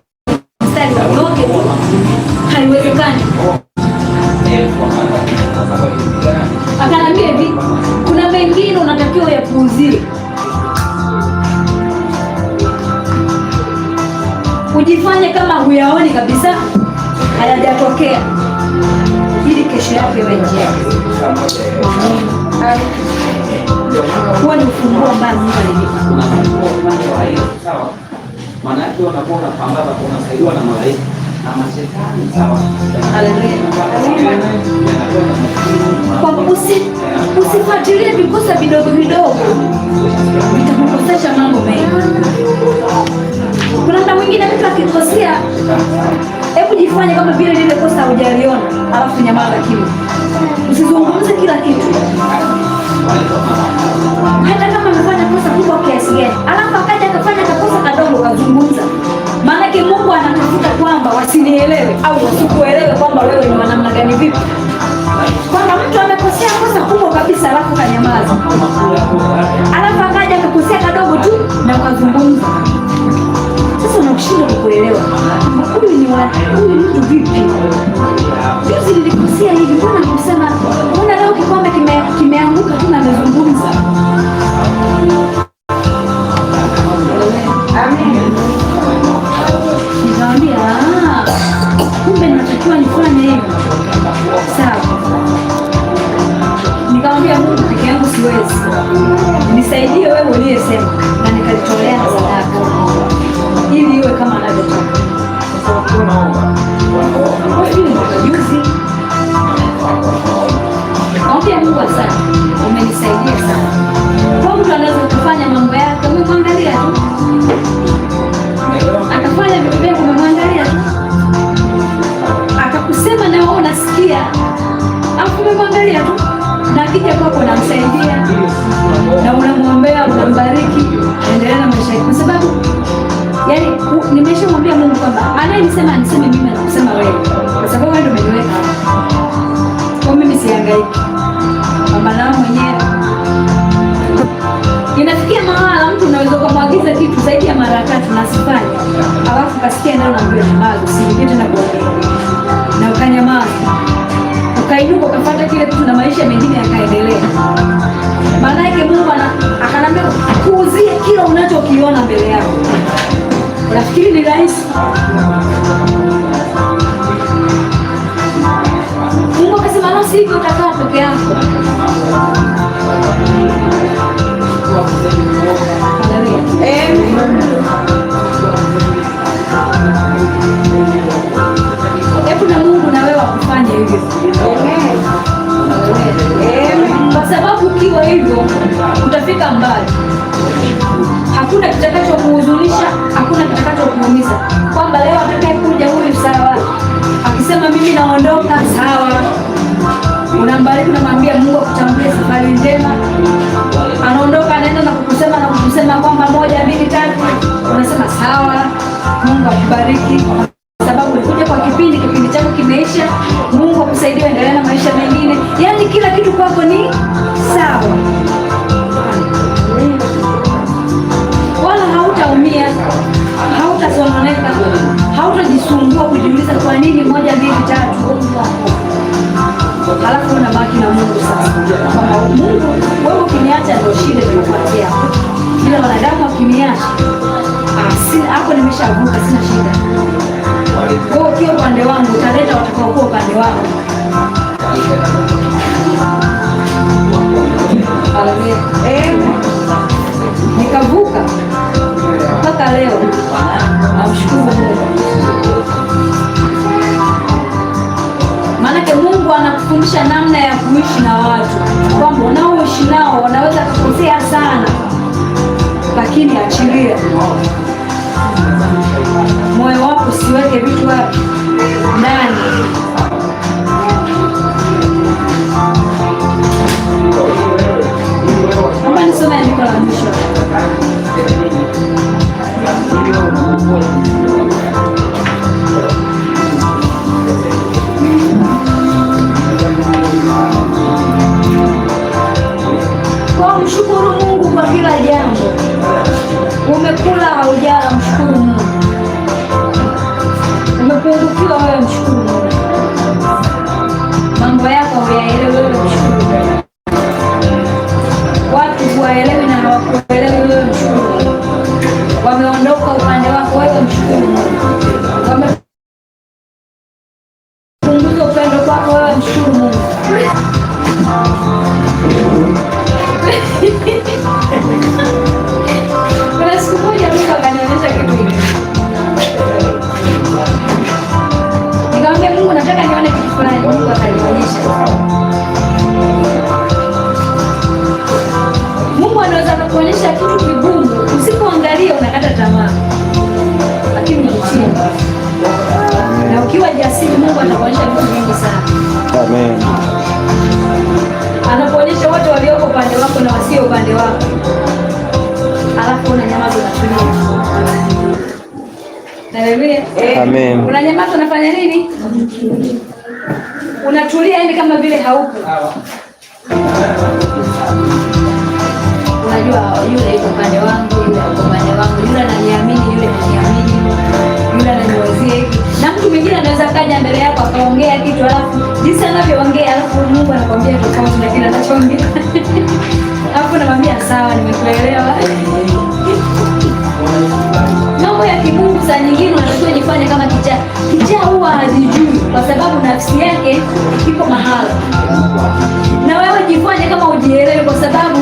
mstari, wanyoke tu, haiwezekani. Akanambia hivi, kuna mengine unatakiwa yapuuzie, ujifanye kama huyaoni kabisa, hayajatokea, ili kesho yake iwe njema. Huwa ni ufunguo ambao Mungu alinipa. Maana yake unakuwa unapambana, unasaidiwa na malaika na mashetani, sawa? Haleluya. Kwa usifuatilie vikosa vidogo vidogo, vitakukosesha mambo mengi. Kuna mtu mwingine mtu akikosea, hebu jifanye kama vile lile kosa hujaliona, alafu nyamaza kimya. Usizungumze kila kitu. Hata kama amefanya kosa kubwa kiasi gani, alafu akaja akafanya kosa kadogo kazungumza. Maana yake Mungu anatafuta kwamba wasinielewe au wasikuelewe kwamba wewe ni namna gani vipi. Kwamba mtu amekosea kosa kubwa kabisa nilikosea hivi, mbona nikusema, mbona leo kikombe kimeanguka tu na amezungumza. Nikamwambia kumbe natakiwa nifanye hivyo. Sawa. Nikamwambia Mungu, peke yangu siwezi, nisaidie wewe uliyesema, na nikalitolea sadaka ili iwe kama anavyotaka. Juzi naambia Mungu asante, umenisaidia sana. Kwa mtu anaweza kufanya mambo yake, umemwangalia tu akafanya vitu vyake, umemwangalia tu akakusema na wewe unasikia, afu umemwangalia tu, na akija kwako unamsaidia na unamwombea, unambariki, endelea na maisha yako, kwa sababu yaani nimeshamwambia Mungu kwamba anayenisema aniseme mimi na kusema wewe, kwa sababu wewe ndio umeniweka kwa mimi, sihangaiki kwamba nao mwenyewe. Inafikia mahala mtu unaweza kumwagiza kitu zaidi ya mara 3 na asifanye, alafu kasikia neno naambia nyamaza, usiingie tena kuongea, na ukanyamaza, ukainuka ukafuata kile kitu na maisha mengine yakaendelea. Maana yake Mungu akanambia kuuzie kila unachokiona mbele yako. Unafikiri ni rahisi? Mungu akasema no, sivyo, utakaa peke yako. Hebu na Mungu na wewe wakufanye hivyo, kwa sababu ukiwa hivyo utafika mbali. Hakuna kitakacho kuhuzunisha, hakuna kitakacho kuumiza, kwamba leo atakaye kuja huyu sawa, akisema mimi naondoka sawa, unambariki, unamwambia Mungu akutangulie, safari njema. Anaondoka anaenda na kukusema kwamba 1, 2, 3, unasema sawa, Mungu akubariki, sababu ulikuja kwa kipindi chako kimeisha. Mungu akusaidie endelea na maisha mengine, yaani kila kitu kwako ni sawa, wala hautaumia, hautasononeka, hautajisumbua kujiuliza kwa nini 1, 2, 3, halafu unabaki na Mungu. Sasa kwamba Mungu, wewe ukiniacha ndio shida inakupatia, ila wanadamu wakiniacha hapo nimeshavuka, sina shida. Wewe ukiwa upande wangu utaleta watakaokuwa upande wangu. Nikavuka mpaka leo, namshukuru Mungu. Maanake Mungu anakufundisha namna ya kuishi na watu, kwamba unaoishi nao wanaweza kukosea sana, lakini achilia moyo wako, usiweke vitu wapi ndani. Kama nisome andiko la mwisho, kwa mshukuru Mungu kwa kila jambo. Umekula haujala, mshukuru Mungu. Umepungukiwa, wewe mshukuru Mungu. Mambo yako huyaelewi, wewe mshukuru Mungu. Watu huwaelewi na hawakuelewi, wewe mshukuru Mungu. Wameondoka upande wako, wewe mshukuru Mungu. Wamepunguza upendo kwako, wewe mshukuru Mungu. Kuna siku moja Mungu akanionyesha kitu hiki. Nikamwambia Mungu, nataka nione kitu fulani. Mungu akanionyesha. Mungu anaweza kukuonyesha kitu kigumu, usipoangalia unakata tamaa, lakini unatii. Na ukiwa jasiri, Mungu atakuonyesha vitu vingi sana. Amen. Anakuonyesha wote walioko upande wako na wasio upande wako, alafu unanyamaza, unatulia. Haleluya. Amen. Unanyamaza, unafanya nini? Unatulia, yani kama vile haupo. Unajua yule yuko upande wangu, yule yuko upande wangu, yule ananiamini, yule ananiamini. yule ananiwazia hiki, na mtu mwingine anaweza kaja mbele yako akaongea kitu, alafu jinsi anavyoongea, alafu Mungu anakwambia tofauti na kile anachoongea. Alafu namwambia sawa, nimekuelewa. Mambo ya kimungu saa nyingine unatakiwa jifanye kama kichaa. Kichaa huwa hajijui kwa sababu nafsi yake iko mahala, na wewe jifanye kama ujielewe, kwa sababu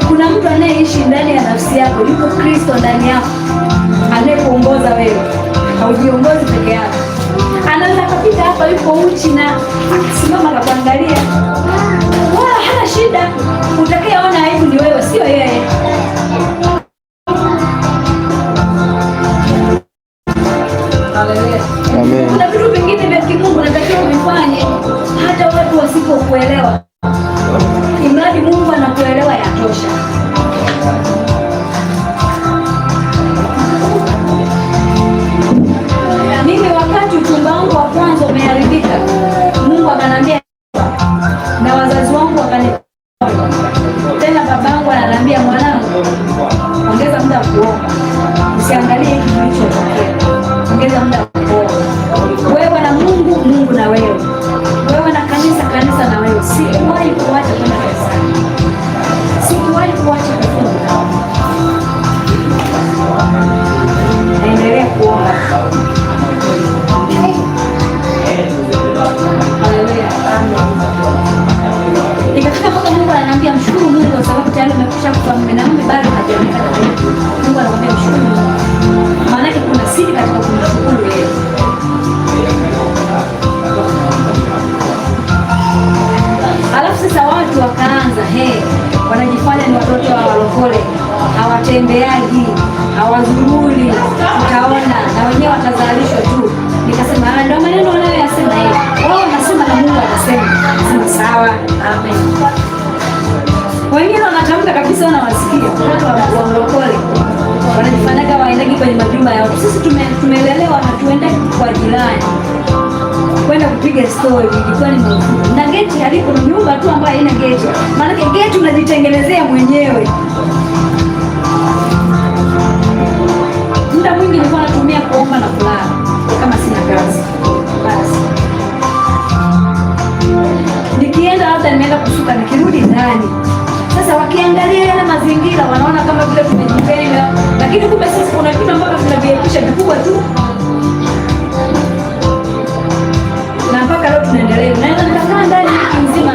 kuna mtu anayeishi ndani ya nafsi yako, yuko Kristo ndani yako anayekuongoza wewe. Haujiongozi peke yako. Anaweza kupita hapa yuko uchi na akisimama akakuangalia, wala hana shida. Utakayeona aibu ni wewe, sio yeye. Amen. Kuna vitu vingine vya kimungu natakiwa uvifanye hata watu wasipokuelewa, imradi Mungu anakuelewa, yatosha. Mimi wakati uchumba wangu wa kwanza umeharibika, Mungu akanambia, na wazazi wangu wakanipa tena, babangu ananiambia, mwanangu, ongeza muda wa kuomba, usiangalie hiki kilichotokea, ongeza muda wa kuomba. Wewe na Mungu, Mungu na wewe, wewe na kanisa, kanisa na wewe. Sikuwahi kuacha kwenda kanisani, sikuwahi kuacha kufunga, naendelea kuomba. Ikafika mpaka Mungu ananiambia mshukuru Mungu kwa sababu tayari umekwisha kufa mume na mume bado hajaonekana. Mungu anamwambia mshukuru Mungu. Maana yake kuna siri katika kumshukuru yeye. Alafu sasa watu wakaanza wanajifanya ni watoto wa walokole, hawatembeaji, hawazururi, utaona na wenyewe watazalishwa tu. Nikasema ndio maneno wanayoyasema yeye. Wao wanasema na Mungu atasema. Sema sawa, amen. Wengine wanatamka kabisa, wanawasikia watu wa walokole wanajifanyaga waendagi kwenye majumba yao. Sisi tumelelewa na tuende kwa jirani kwenda kupiga story, ilikuwa ni marufuku. Na geti halipo, ni nyumba tu ambayo haina geti. Maana geti unajitengenezea mwenyewe. Muda mwingi nilikuwa natumia kuomba na kulala kama sina kazi. Basi nikienda labda nimeenda kusuka, nikirudi ndani sasa wakiangalia yale mazingira wanaona kama vile tumejipenda, lakini kumbe sisi kuna vitu ambavyo tunaviepusha vikubwa tu, na mpaka leo tunaendelea. Naweza nikakaa ndani wiki nzima,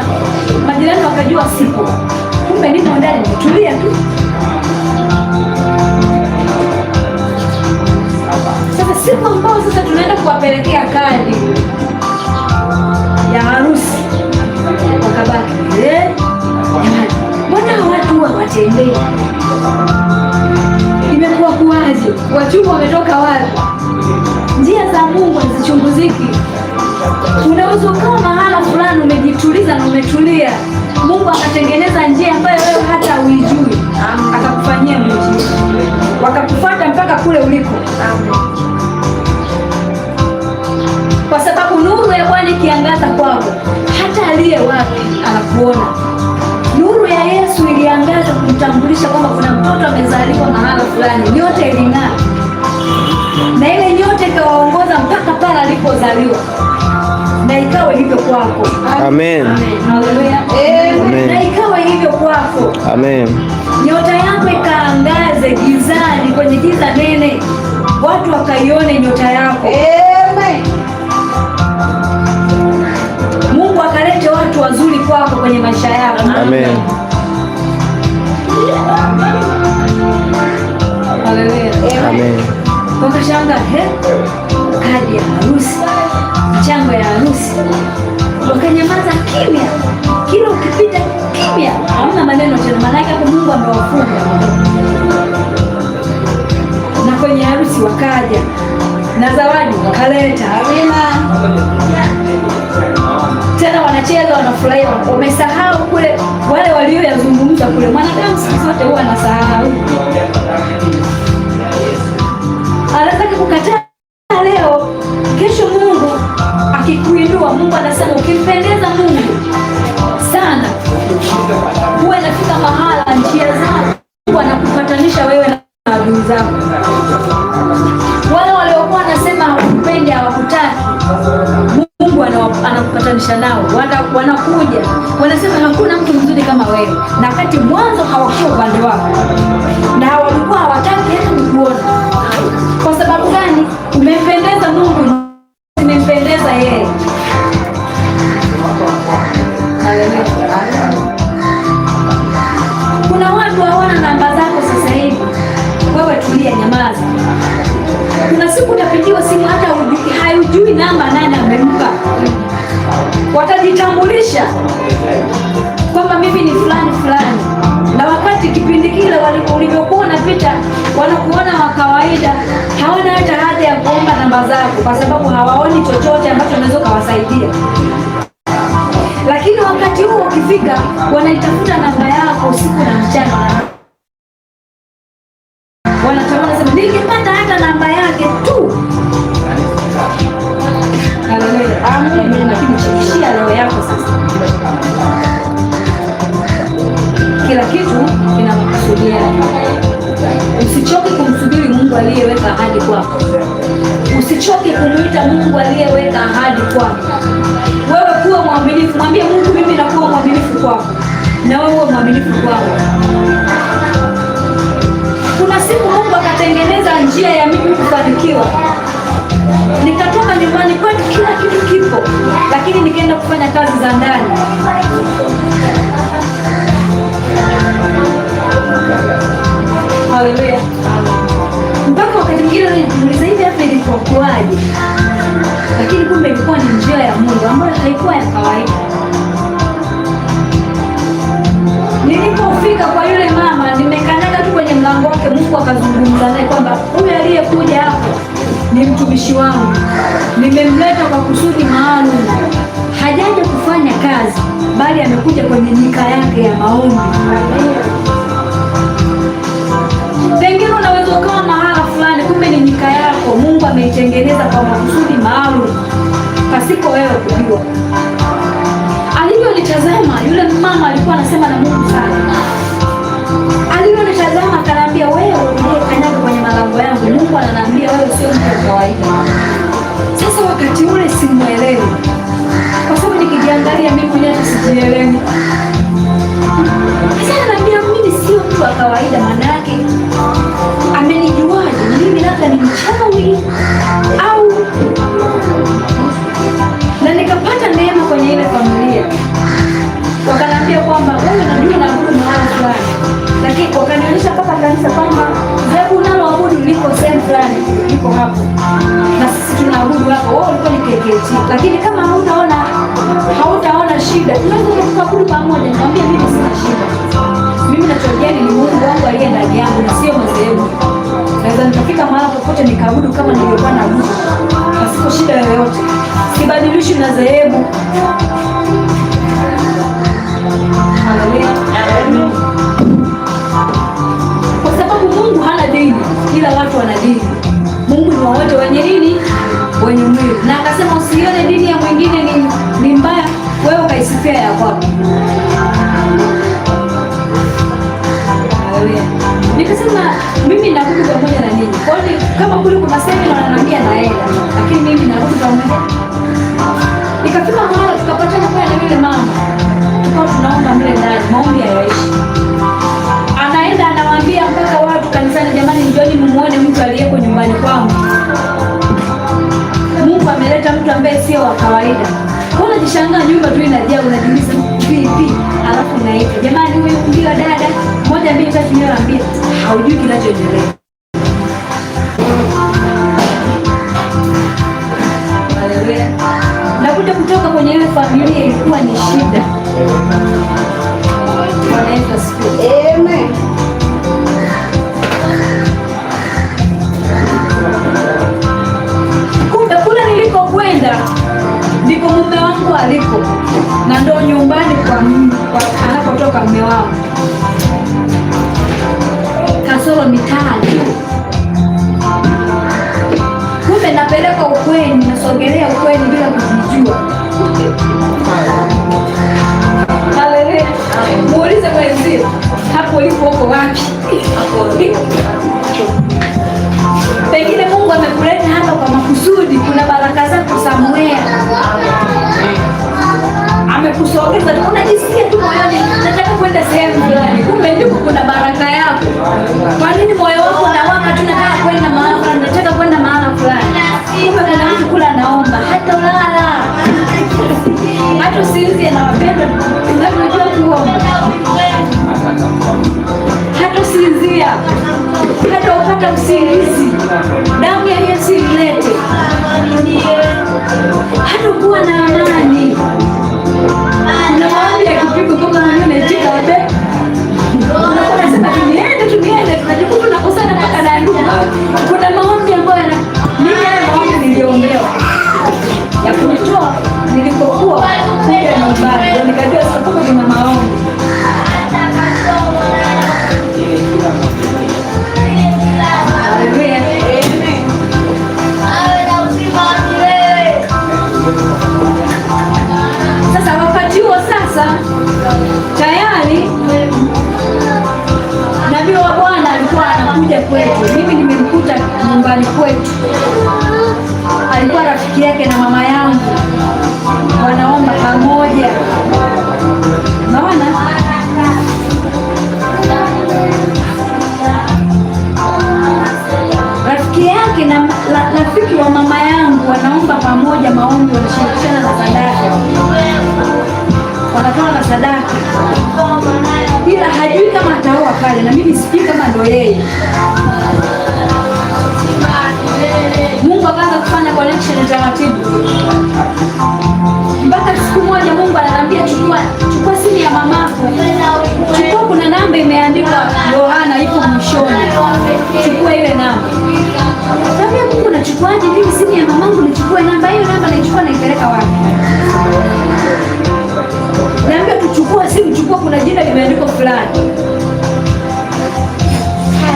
majirani wakajua sipo, kumbe niko ndani nimetulia tu. Sasa siku ambao sasa tunaenda kuwapelekea kadi ya harusi, wakabaki jamani, mbona watu hawatembei? Imekuwa kuwaje? Wachumba wametoka wapi? Njia za Mungu hazichunguziki. Unaweza ukawa mahala fulani umejituliza na umetulia, Mungu akatengeneza njia ambayo wewe hata huijui, akakufanyia muujiza, wakakufuata mpaka kule uliko. Kwa sababu nuru ya Bwana ikiangaza kwako, hata aliye wapi anakuona. Nuru ya Yesu iliangaza kumtambulisha kwamba kuna mtoto amezaliwa mahala fulani, nyota iling'aa, na ile nyota ikawaongoza mpaka pale alipozaliwa, na ikawa hivyo kwako. Amen. Haleluya. Amen. Na ikawa hivyo kwako. Amen. Nyota yako ikaangaze gizani, kwenye giza nene, watu wakaione nyota yako. Amen. Mungu akalete watu wazuri kwako kwenye maisha yako. Amen. Haleluya. Amen. Wakashanga kadi ya harusi, mchango ya harusi, wakanyamaza kimya. Kila ukipita kimya, hamna maneno tena, maana yake hapo Mungu amewafunga. Na kwenye harusi wakaja na zawadi wakaleta. Amina. Tena wanacheza, wanafurahia, wamesahau kule wale walioyazungumza kule. Mwanadamu siku zote huwa anasahau. Anataka kukataa leo, kesho Mungu akikuinua, Mungu anasema ukimpendeza Mungu sana, huwa inafika mahala njia zako wanakupatanisha wewe na adui zako. Wale waliokuwa wanasema wanakuja wanasema hakuna mtu mzuri kama wewe, na wakati mwanzo hawakuwa upande wako na walikuwa hawataki hata kukuona. Kwa sababu gani? Umempendeza Mungu, umempendeza yeye. Kuna watu hawana namba zako sasa hivi, wewe tulia, nyamaza. Kuna siku utapigiwa simu hata haujui namba nani amempa. Watajitambulisha kwamba mimi ni fulani fulani, na wakati kipindi kile ulivyokuwa unapita wanakuona wa kawaida, hawana hata haja ya kuomba namba zako, kwa sababu hawaoni chochote ambacho unaweza kuwasaidia. Lakini wakati huo ukifika, wanaitafuta namba yako usiku na mchana, wanatamani sema ningepata hata namba yake tu. Lakini roho yako sasa, kila kitu kina makusudi yake. Usichoke kumsubiri Mungu aliyeweka ahadi kwako. Usichoke kumuita Mungu aliyeweka ahadi kwako. Wewe kuwa mwaminifu, mwambie Mungu, mimi nakuwa mwaminifu kwako, na wewe uwe mwaminifu kwako. Kuna siku Mungu akatengeneza njia ya mimi kufanikiwa. Nikatoka nyumbani kwetu, kila kitu kipo, lakini nikaenda kufanya kazi za ndani. Haleluya. Mpaka wakati mwingine nilijiuliza, hivi hapa ilikuwa kuaje? Lakini kumbe ilikuwa ni njia ya Mungu ambayo haikuwa ya kawaida. Nilipofika kwa yule mama, nimekanyaga tu kwenye mlango wake, Mungu akazungumza naye kwamba huyu aliyekuja hapo ni mtumishi wangu, nimemleta kwa kusudi maalum. Hajaja kufanya kazi, bali amekuja kwenye nyika yake ya maombi. Pengine unaweza ukawa mahala fulani, kumbe ni nyika yako Mungu ameitengeneza kwa makusudi maalum, pasipo wewe kujua. Alivyonitazama yule mama, alikuwa anasema na Mungu sana. Alivyonitazama akaniambia, wewe uliyekanyaga kwenye malango yangu, Mungu ananiambia wewe sio mtu wa kawaida. Sasa wakati ule simuelewi, kwa sababu nikijiangalia mimi mwenyewe sijielewi. Sasa ananiambia mimi sio mtu wa kawaida, maana yake amenijuaje? Mimi labda ni mchawi au? Na nikapata neema kwenye ile familia. Wakaniambia kwamba wewe unajua naabudu mahali fulani, lakini wakanionyesha mpaka kanisa kwamba hebu nalo abudu liko sehemu fulani, liko hapo na sisi tunaabudu hapo. Wao walikuwa ni KKT, lakini kama hautaona shida, tunaweza tukaabudu pamoja. Nikamwambia mimi sina shida, mimi nachojali ni Mungu wangu aliye ndani yangu na sio madhehebu. Naweza nikafika mahali popote nikaabudu kama nilivyokuwa naabudu, pasipo shida yoyote. Sibadilishi na dhehebu. Kwa sababu Mungu hana dini, ila watu wana dini. Mungu ni wote wenye nini? Wenye mwili. Na akasema usione dini ya mwingine ni mbaya, wewe ukaisifia ya kwako. Nikasema mimi narudi pamoja na ninyi. Kwa hiyo kama kule kuna semina wananiambia naenda, lakini mimi narudi pamoja. Nikafika mahali tukapatana kwa na yule mama. Tukao tunaomba mle ndani, maombi hayaishi. Anaenda anawaambia mpaka watu kanisani, jamani njoni mumuone mtu aliyeko nyumbani kwangu. Mungu ameleta mtu ambaye sio wa kawaida. Kwa unajishangaa nyumba tu inajaa, unajiuliza vipi? Alafu unaita, jamani huyu ndio dada, moja mbili tatu, niwaambie haujui kinachoendelea. Haleluya. Nakuja kutoka kwenye ile familia ilikuwa ni shida. Bwana Yesu asifiwe. Amen. Kumbe kule nilikokwenda ndiko mume wangu aliko, na ndo nyumbani kwa anapotoka mume wangu, kasoro mitatu. Kumbe napeleka ukweni, nasogelea ukweni bila kujijua. Haleluya. Muulize mwenzio, hapo ulipo uko wapi? Pengine Mungu amekuleta hapa kwa makusudi, kuna baraka zako somewhere. amekusogeza, unajisikia tu moyoni, nataka kwenda sehemu fulani, kumbe ndiko kuna baraka yako. Kwa nini moyo wako unawaka tu, nataka kwenda mahali fulani, nataka kwenda mahali fulani? Kumbe kuna mtu kula naomba, hata ulala, hata usinzie na wapendwa, unajua kuomba, hata usinzia, hata upata usingizi, damu ya Yesu ilete, hata kuwa na amani. Na maombi ya kipigo kama mwenyewe naitika wabe, unasema tuniende, tunajikuta tunakosana mpaka na ndugu. Kuna maombi ambayo mimi haya maombi niliombewa ya kunitoa nilipokuwa kuja nyumbani, ndio nikajua sababu kuna maombi. Sasa wakati huo sasa tayari nabii wa Bwana alikuwa anakuja kwetu. Mimi nimemkuta nyumbani kwetu, alikuwa rafiki yake na mama yangu, wanaomba pamoja. Naona rafiki yake na rafiki wa mama yangu wanaomba pamoja maombi, wanashirikishana na sadaka, wanatoa na sadaka, ila hajui kama ataoa pale, na mimi sijui kama ndo yeye. Mungu akaanza kufanya connection taratibu, mpaka siku moja Mungu ananiambia, chukua simu ya mamako, chukua, kuna namba imeandikwa Yohana ipo mwishoni, chukua ile namba. Naambia Mungu, nachukuaje mimi simu ya mamangu, nichukue namba hiyo? Namba naichukua naipeleka wapi? Naambia tuchukua simu, chukua, kuna jina limeandikwa fulani.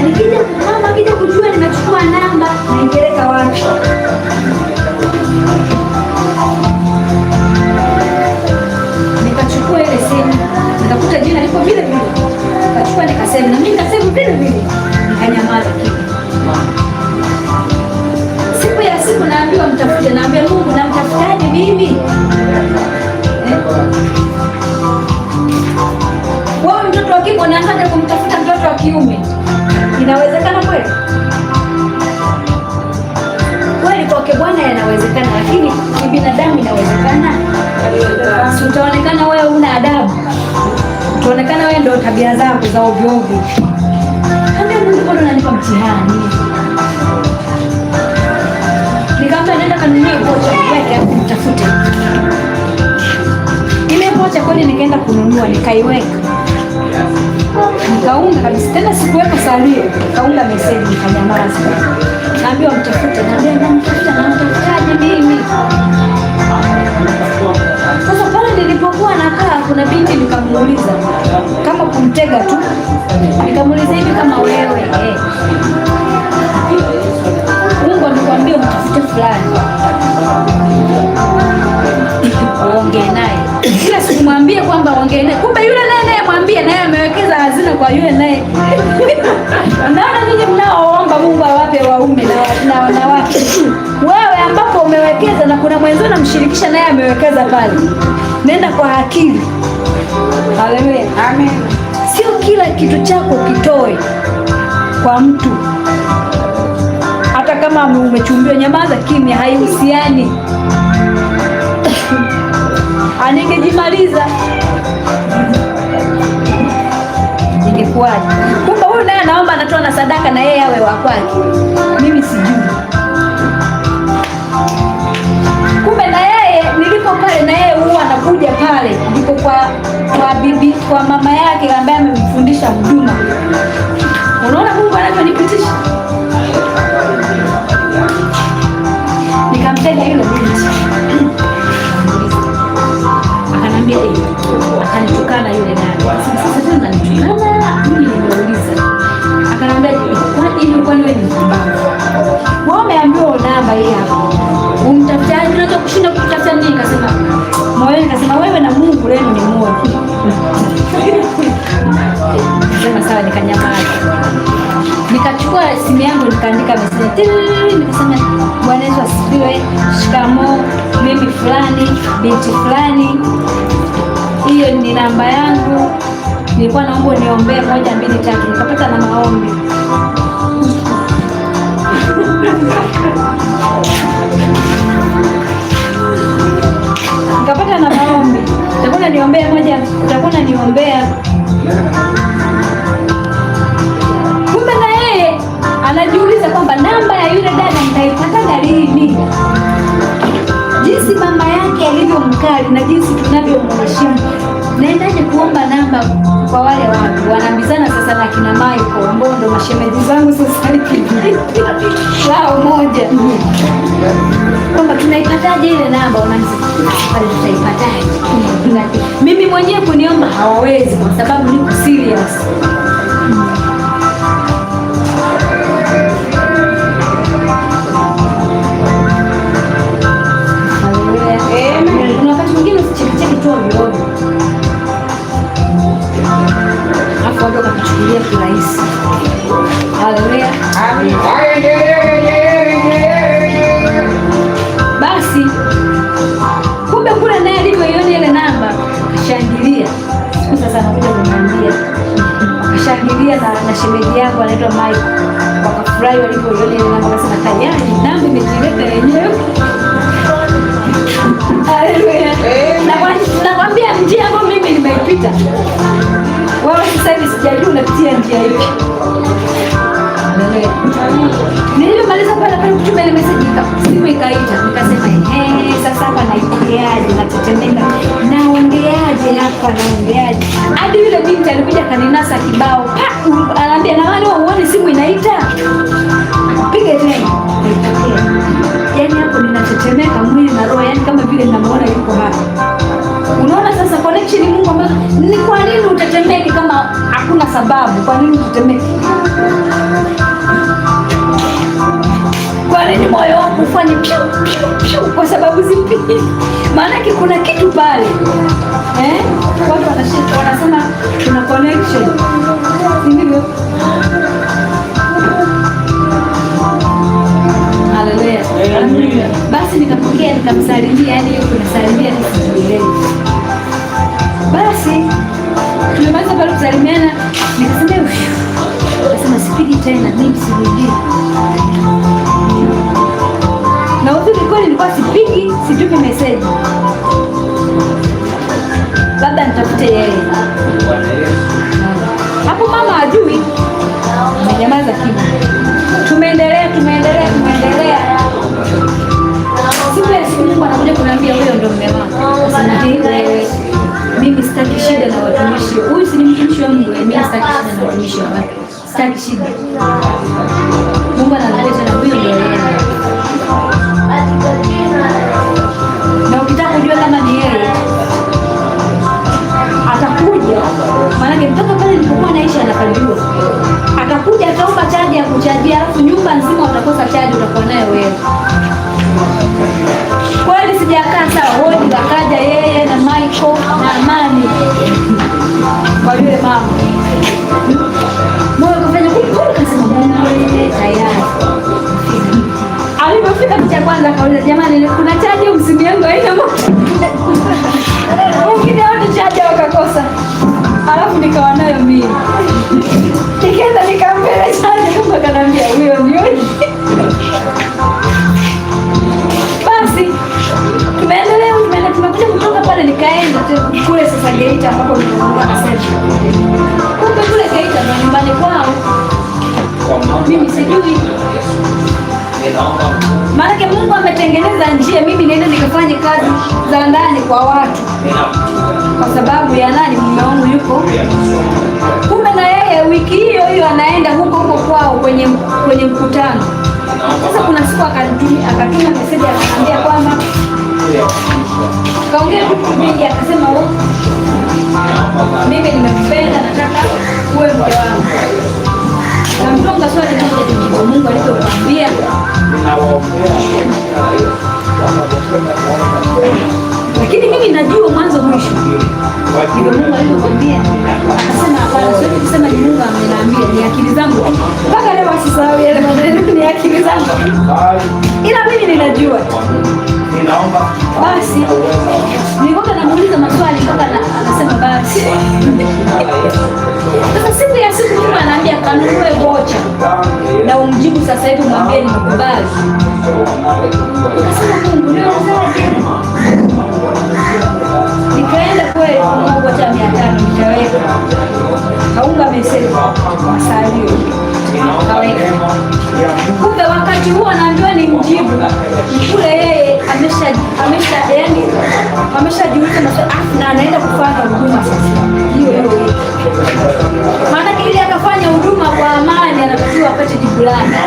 Nikija mama akija kujua nimechukua namba, naipeleka wapi? Nikachukua ile simu, nikakuta jina liko vile vile, nikachukua nikasema, na mimi nikasema vile vile, nikanyamaza kimya. Siku ya siku naambiwa mtafute, naambia Mungu, namtafutaje mimi? Wewe mtoto wa kike unaanza kumtafuta mtoto wa kiume, inawezekana kweli? Kweli kwake Bwana yanawezekana, lakini kibinadamu inawezekana? Si utaonekana wewe una adabu, utaonekana wewe ndio tabia zako za ovyo ovyo. Kama Mungu bado ananipa mtihani, nikamwambia nenda kanunue pocha yake hapo mtafute. Ile pocha kweli nikaenda kununua, nikaiweka, nikaunga kabisa, tena sikuweka salio, nikaunga meseji, nikanyamaza. Naambiwa mtafute, naambia namtafutaje mimi? Sasa pale nilipokuwa nakaa, kuna binti nikamuuliza, kama kumtega tu, nikamuuliza hivi, kama wewe Mungu amekwambia mtafute fulani, uongee naye, kila siku mwambie kwamba ongee naye, kumbe yule naye mwambie naye amewekeza hazina kwa yule naye. Naona ninyi mnaoomba Mungu awape waume na wanawake, wewe ambapo umewekeza na kuna mwenzio namshirikisha naye amewekeza pale, nenda kwa akili. Haleluya, amen. Sio kila kitu chako kitoe kwa mtu, hata kama umechumbiwa, nyamaza kimya, haihusiani. Aningejimaliza ingekuwaje? Kumbe huyu naye anaomba, anatoa na sadaka, na yeye awe wa kwake, mimi sijui. Kumbe na yeye nilipo pale, na yeye huwa anakuja pale, ndipo kwa bibi, kwa mama yake ambaye amemfundisha huduma. Unaona Mungu anavyonipitisha. Nikamtega yule binti, akanambia akanitukana yule nani. Sasa tena nanitukana mimi, nimeuliza, akanambia kwani wewe ni mpumbavu? Wewe umeambiwa namba hii hapo, umtafutaje? Unataka kushinda kutafuta nini? Nikasema moyoni, nikasema wewe na Mungu leo ni mmoja. Sema sawa, nikanyamaza. Nikachukua simu yangu nikaandika message, nikasema Bwana Yesu asifiwe, shikamoo, mimi fulani binti fulani ni namba yangu, nilikuwa naomba uniombee 1, 2, 3, nikapata na maombi. Nikapata na maombi, utakuwa unaniombea moja, utakuwa unaniombea. Kumbe na yeye anajiuliza kwamba namba ya yule dada nitaipata lini? Jinsi mama yake alivyo mkali na jinsi tunavyomheshimu, naendaje kuomba namba kwa wale watu wanaambizana sasa na kina Michael ambao ndo mashemeji zangu sasa hivi lao moja, kwamba tunaipataje ile namba? Tutaipataje? Mimi mwenyewe kuniomba hawawezi kwa sababu niko serious. Kuna wakati mwingine usichekicheki tu ovyo, afu watu wakakuchukulia kirahisi. Haleluya. Basi kumbe kule naye alivyoiona ile namba akashangilia. Siku sasa anakuja kuniambia, akashangilia na shemeji yangu anaitwa Michael, wakafurahi walivyoiona ile namba, wakasema tayari namba imejileta yenyewe. Haleluya. Nakwambia njia ambayo mimi nimeipita, wewe sasa hivi sijajua unapitia njia ipi. Nilimaliza pale kutuma ile message, simu ikaita, nikasema sasa hapa naipokeaje? Natetemeka, naongeaje hapa, naongeaje? Hadi yule binti alikuja kaninasa kibao, anaambia na wale uone simu inaita, piga tena. Yaani hapo ninatetemeka mwili na roho, yaani kama vile ninamuona yuko hapa. Unaona sasa connection Mungu ambazo ni kwa nini utetemeke kama hakuna sababu? Kwa nini utetemeke? Kwa nini moyo wako ufanye piu piu piu? Kwa sababu zipi? Maana yake kuna kitu pale. Watu wanashika wanasema kuna connection. Ndivyo. Haleluya. Basi nikapokea nikamsalimia, yani yuko nasalimia nisielewe. Basi tumemaliza pale kusalimiana, nikasema sipigi tena, mimi sirudi. Na uzuri kweli nilikuwa sipigi, situpi message. Labda nitafute yeye. Hapo mama hajui. Amenyamaza kimya. Tumeendelea. Siku Mungu anakuja kuniambia huyo ndio mume wako. Sasa mimi sitaki shida na watumishi. Huyu si mtumishi wa Mungu, mimi sitaki shida na watumishi wa Mungu. Sitaki shida. Mungu analeta na huyo ndio yeye. Na ukitaka kujua kama ni yeye, atakuja. Maana mtoka pale nilipokuwa naishi anapajua. Atakuja ataomba chaji ya kuchajia, alafu nyumba nzima utakosa chaji, utakuwa nayo wewe. Kweli sijakaa sawa, wote wakaja yeye na Michael na Amani kwa yule mama. Moyo kufanya kasema Mungu tayari. Alipofika picha kwanza akauliza, jamani kuna chaji au simu yangu haina moto? Wengine wote chaji wakakosa. Alafu nikawa nayo mimi. Nikaenda nikaambia chaji, kumbe kanambia huyo ndio. Basi tumeendelea, tumekuja kutoka pale, nikaenda kule sasa Geita ambapo nilikuwa nasema. Kumbe kule Geita ndo nyumbani kwao. Mimi sijui. Maana Mungu ametengeneza njia mimi niende nikafanye kazi za ndani kwa watu. Kwa sababu ya nani? Mume wangu yuko. Kumbe na yeye wiki hiyo anaenda huko kwao kwenye mkutano. Sasa kuna siku akatuma message akaniambia kwamba kaongea vitu vingi, akasema mimi nimekupenda, nataka uwe mke wangu. Na mtonga swali moja, Mungu alipokuambia. Lakini mimi najua mwanzo mwisho. Ndio Mungu alipokuambia. Akasema hapana, sio kusema ni Mungu ameniambia, ni akili zangu. Mpaka leo asisahau yale maneno, ni akili zangu. Ila mimi ninajua. Basi nilikuwa namuuliza maswali mpaka anasema basi simu sasa hivi mwambie nimekubali. Akasema Mungu niwezaje? Nikaenda kweli Mungu hata 500 nikaweka. Kaunga meseji wasalio. Kaweka. Kumbe wakati huo anaambiwa ni mjibu. Kule yeye ameshajiuliza maswali na anaenda kufanya huduma sasa. Hiyo. Maana ili akafanya huduma kwa amani anatakiwa apate jibu lake.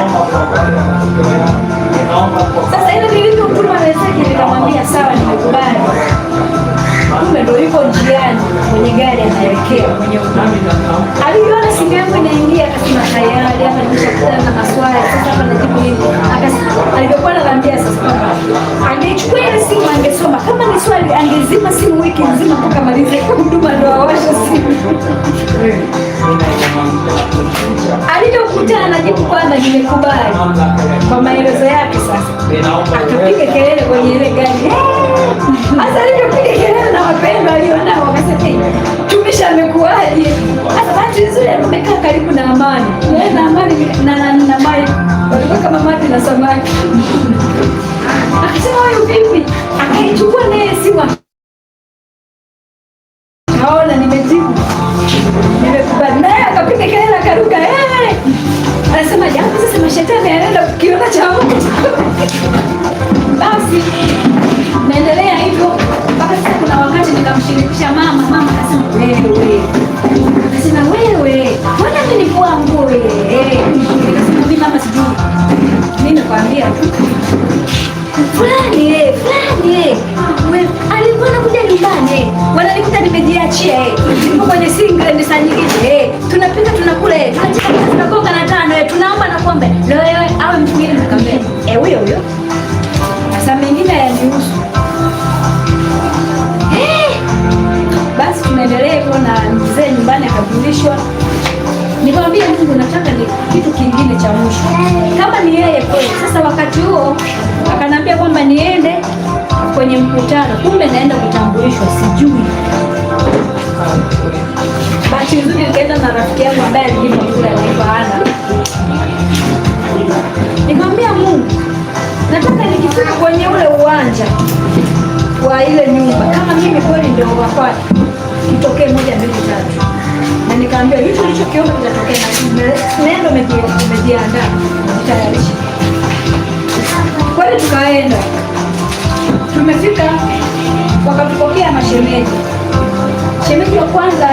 Sasa ile nilipotuma meseji nikamwambia sawa, nimekubali. Kumbe ndio yuko njiani kwenye gari anaelekea kwenye huduma. Aliona simu yangu inaingia akasema tayari hapa nimeshakutana na maswali. Sasa hapa najibu nini? Alivyokuwa ananiambia sasa kwamba angechukua ile simu angesoma, kama ni swali angezima simu wiki nzima mpaka malize huduma ndio awashe simu. Alipokutana najibu kwamba nimekubali kwa maelezo yake, sasa akapiga kelele kwenye ile gari. Sasa alipopiga kelele na wapendwa walionao wakasema tumisha amekuaje? Sasa bahati nzuri amekaa karibu na Amani. Na Amani na Mai walikuwa kama maji na samaki. Akasema wewe vipi? Akaichukua naye simu. Naona nimejibu. Nimekubali. Naye akapiga kelele akaruka. Anasema jambo sasa mashetani anaenda kukiona cha Mungu. Basi naendelea hivyo mpaka sasa. Kuna wakati nikamshirikisha mama akasema wewe. Akasema wewe, mbona mimi nivua nguo wewe? Nikasema mimi mama sijui. Mimi nakwambia tu. Fulani wewe alikuwa anakuja nyumbani. Wananikuta nimejiachia Niko kwenye single ni saa nyingine tunapika tunakula tunakonga na tano tunaomba na kuombe. Leo wewe awe mtu mwingine nikamwambia huyo. Sasa mengine yanihusu. Basi tunaendelea hivyo na mzee nyumbani akabulishwa. Nikamwambia Mungu nataka ni kitu kingine cha mwisho. Kama ni yeye kweli. Sasa wakati huo akanambia kwamba niende kwenye mkutano. Kumbe naenda kutambulishwa sijui. Bahati nzuri nikaenda na rafiki yangu ambaye alikuwa kule anaitwa Ana. Nikamwambia Mungu nataka nikifika kwenye ule uwanja wa ile nyumba kama mimi kweli ndio wafanya kitokee 1, 2, 3. Na nikamwambia hicho nilichokiona kitatokea na nenda umejiandaa tayari. Kweli tukaenda. Tumefika wakatupokea mashemeji. Shemeji wa kwanza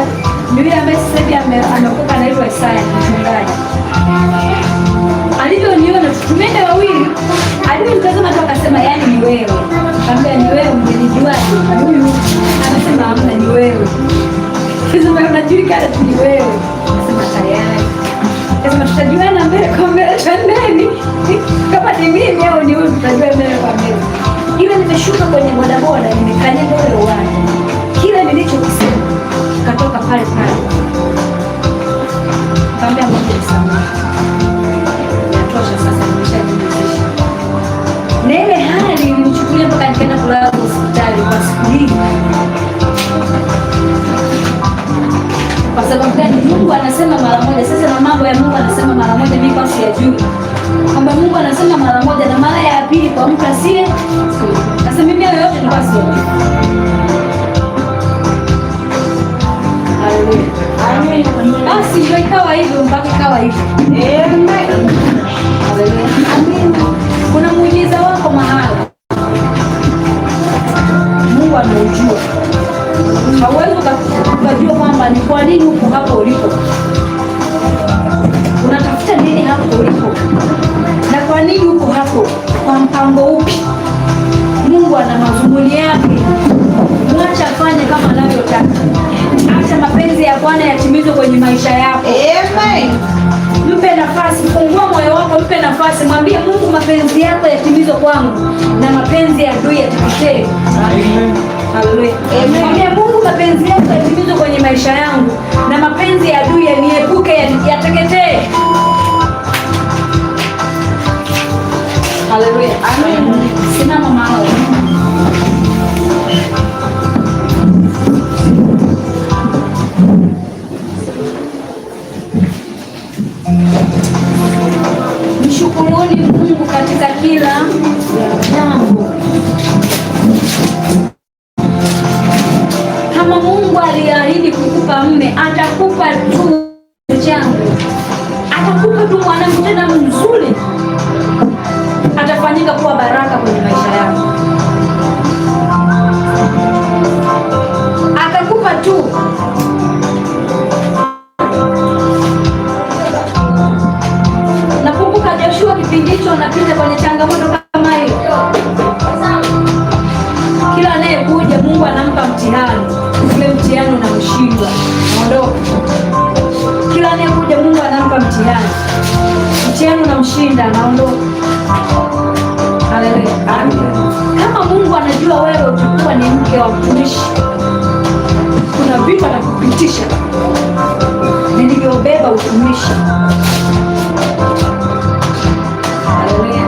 ni yule ambaye sasa hivi ameokoka anaitwa Isaya mchungaji. Alivyoniona tumeenda wawili. Alivyonitazama tu akasema yani ni wewe. Nikamwambia ni wewe umenijuaje? Huyu anasema hamna ni wewe. Sasa wewe unajulikana tu ni wewe. Nasema tayari. Sasa tutajuana mbele kwa mbele twendeni. Kama ni mimi au ni wewe tutajua mbele kwa mbele. Ile nimeshuka kwenye bodaboda nimekanyaga ule uwanja. Kile nilichokisema katoka pale. Nikamwambia Mungu sana. Yatosha sasa nimeshajiridhisha. Na ile hali ilinichukulia mpaka nikaenda kulala hospitali kwa siku hii. Kwa sababu gani? Mungu anasema mara moja. Sasa na mambo ya Mungu anasema mara moja mimi kwa siyajui. Kwamba Mungu anasema mara moja na mara ya pili kwa mtu asiye. Sasa mimi hayo yote nilikuwa siyajui. Haleluya. Basi ndio ikawa hivyo mpaka ikawa hivyo. Amen. Kuna muujiza wako mahala. Mungu anaujua. Hauwezi ukajua kwamba ni kwa nini uko hapo ulipo. Unatafuta nini hapo ulipo? Na kwa nini uko hapo? Kwa mpango upi? Mungu ana mazumuni yake. Mwacha afanye kama anavyotaka. Acha mapenzi ya Bwana yatimizwe kwenye maisha yako. Amen. Mpe nafasi, fungua moyo wako, mpe nafasi, mwambie Mungu mapenzi yako yatimizwe kwangu na mapenzi ya adui yatikishe. Amen. Haleluya. Mwambie Mungu mapenzi yako yatimizwe kwenye maisha yangu na mapenzi ya adui yaniepuke yateketee. Haleluya. Amen. Simama mahali. mwingine atakupa tu changu, atakupa tu mwanangu, tena mzuri, atafanyika kuwa baraka kwenye maisha yako. Atakupa tu. Nakumbuka Joshua kipindi hicho anapita kwenye changamoto kama hiyo. Kila anayekuja Mungu anampa mtihani, ule mtihani unamshindwa, naondoka. Kila anayekuja Mungu anampa mtihani, mtihani unamshinda, naondoka. Haleluya. Kama Mungu anajua wewe utakuwa ni mke wa mtumishi, kuna vitu atakupitisha vilivyobeba utumishi. Haleluya.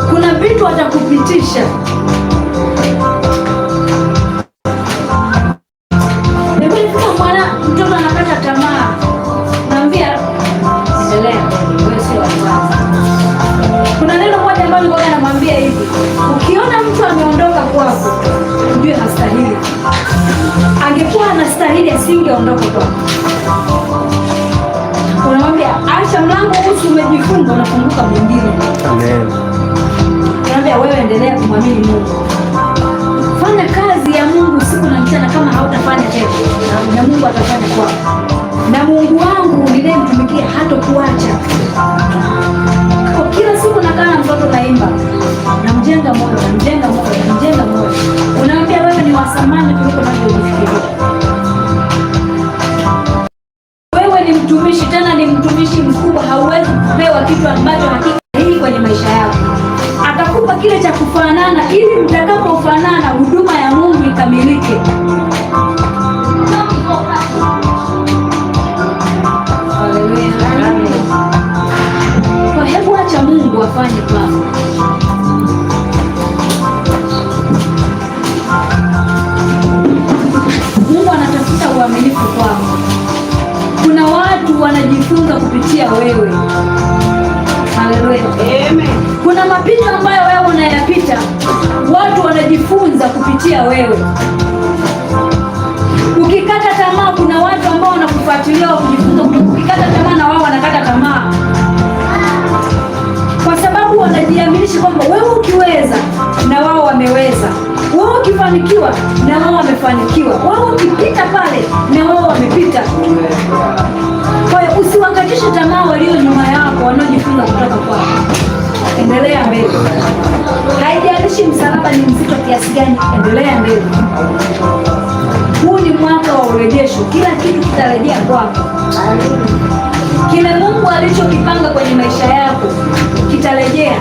Kuna vitu atakupitisha. Mtoto anakata tamaa, naambia endelea, wewe sio wa kwanza. Kuna neno moja ambalo nilikuwa namwambia hivi, ukiona mtu ameondoka kwako ujue hastahili. Angekuwa anastahili asingeondoka kwako. Unamwambia acha mlango huu umejifunga, unafunguka mwingine. Amen. Naambia wewe endelea kumwamini Mungu. Fanya kazi ya Mungu usiku na mchana. Kama hautafanya kesho, na Mungu atafanya kwako. Na Mungu wangu ninayemtumikia hatakuacha. Kwa kila siku nakaa na mtoto naimba, namjenga moyo, namjenga moyo, namjenga moyo. Unaambia wewe ni wa thamani kuliko unavyofikiria. Wewe ni mtumishi, tena ni mtumishi mkubwa. Hauwezi kupewa kitu ambacho hakiki kwenye maisha yako. Atakupa kile cha kufanana, ili mtakapofanana huduma ya Mungu ikamilike. Haleluya. Kwa hebu acha Mungu afanye kwako. Mungu anatafuta uaminifu kwako. Kuna watu wanajifunza kupitia wewe. Haleluya. Amen. Kuna mapito ambayo wewe unayapita, watu wanajifunza kupitia wewe. Ukikata tamaa, kuna watu ambao wanakufuatilia kujifunza. Ukikata tamaa, na wao wanakata tamaa, kwa sababu wanajiaminisha kwamba wewe ukiweza na wao wameweza, wewe ukifanikiwa na wao wamefanikiwa, wewe ukipita pale na wao wamepita. Kwa hiyo usiwakatishe tamaa walio nyuma yako, wanaojifunza kutoka kwako. Endelea mbele. Haijalishi msalaba ni mzito kiasi gani, endelea mbele. Huu ni mwaka wa urejesho. Kila kitu kitarejea kwako. Kile Mungu alichokipanga kwenye maisha yako kitarejea.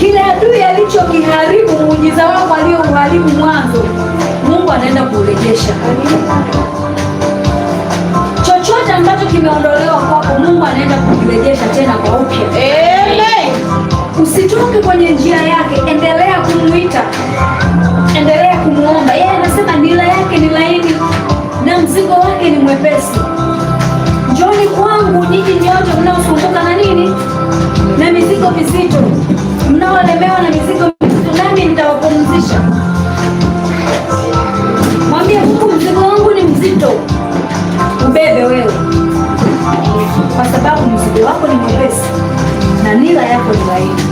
Kile adui alichokiharibu, muujiza wako aliyouharibu mwanzo, Mungu anaenda kurejesha. Chochote ambacho kimeondolewa kwako, Mungu anaenda kukirejesha tena kwa upya. Amen. Usitoke kwenye njia yake, endelea kumuita, endelea kumuomba. Yeye anasema nila yake ni laini na mzigo wake ni mwepesi. Njooni kwangu ninyi nyote mnaosumbuka na nini? Na mizigo mizito, mnaolemewa na mizigo mizito, nami nitawapumzisha. Mwambie Mungu, mzigo wangu ni mzito, ubebe wewe, kwa sababu mzigo wako ni mwepesi na nila yako ni laini.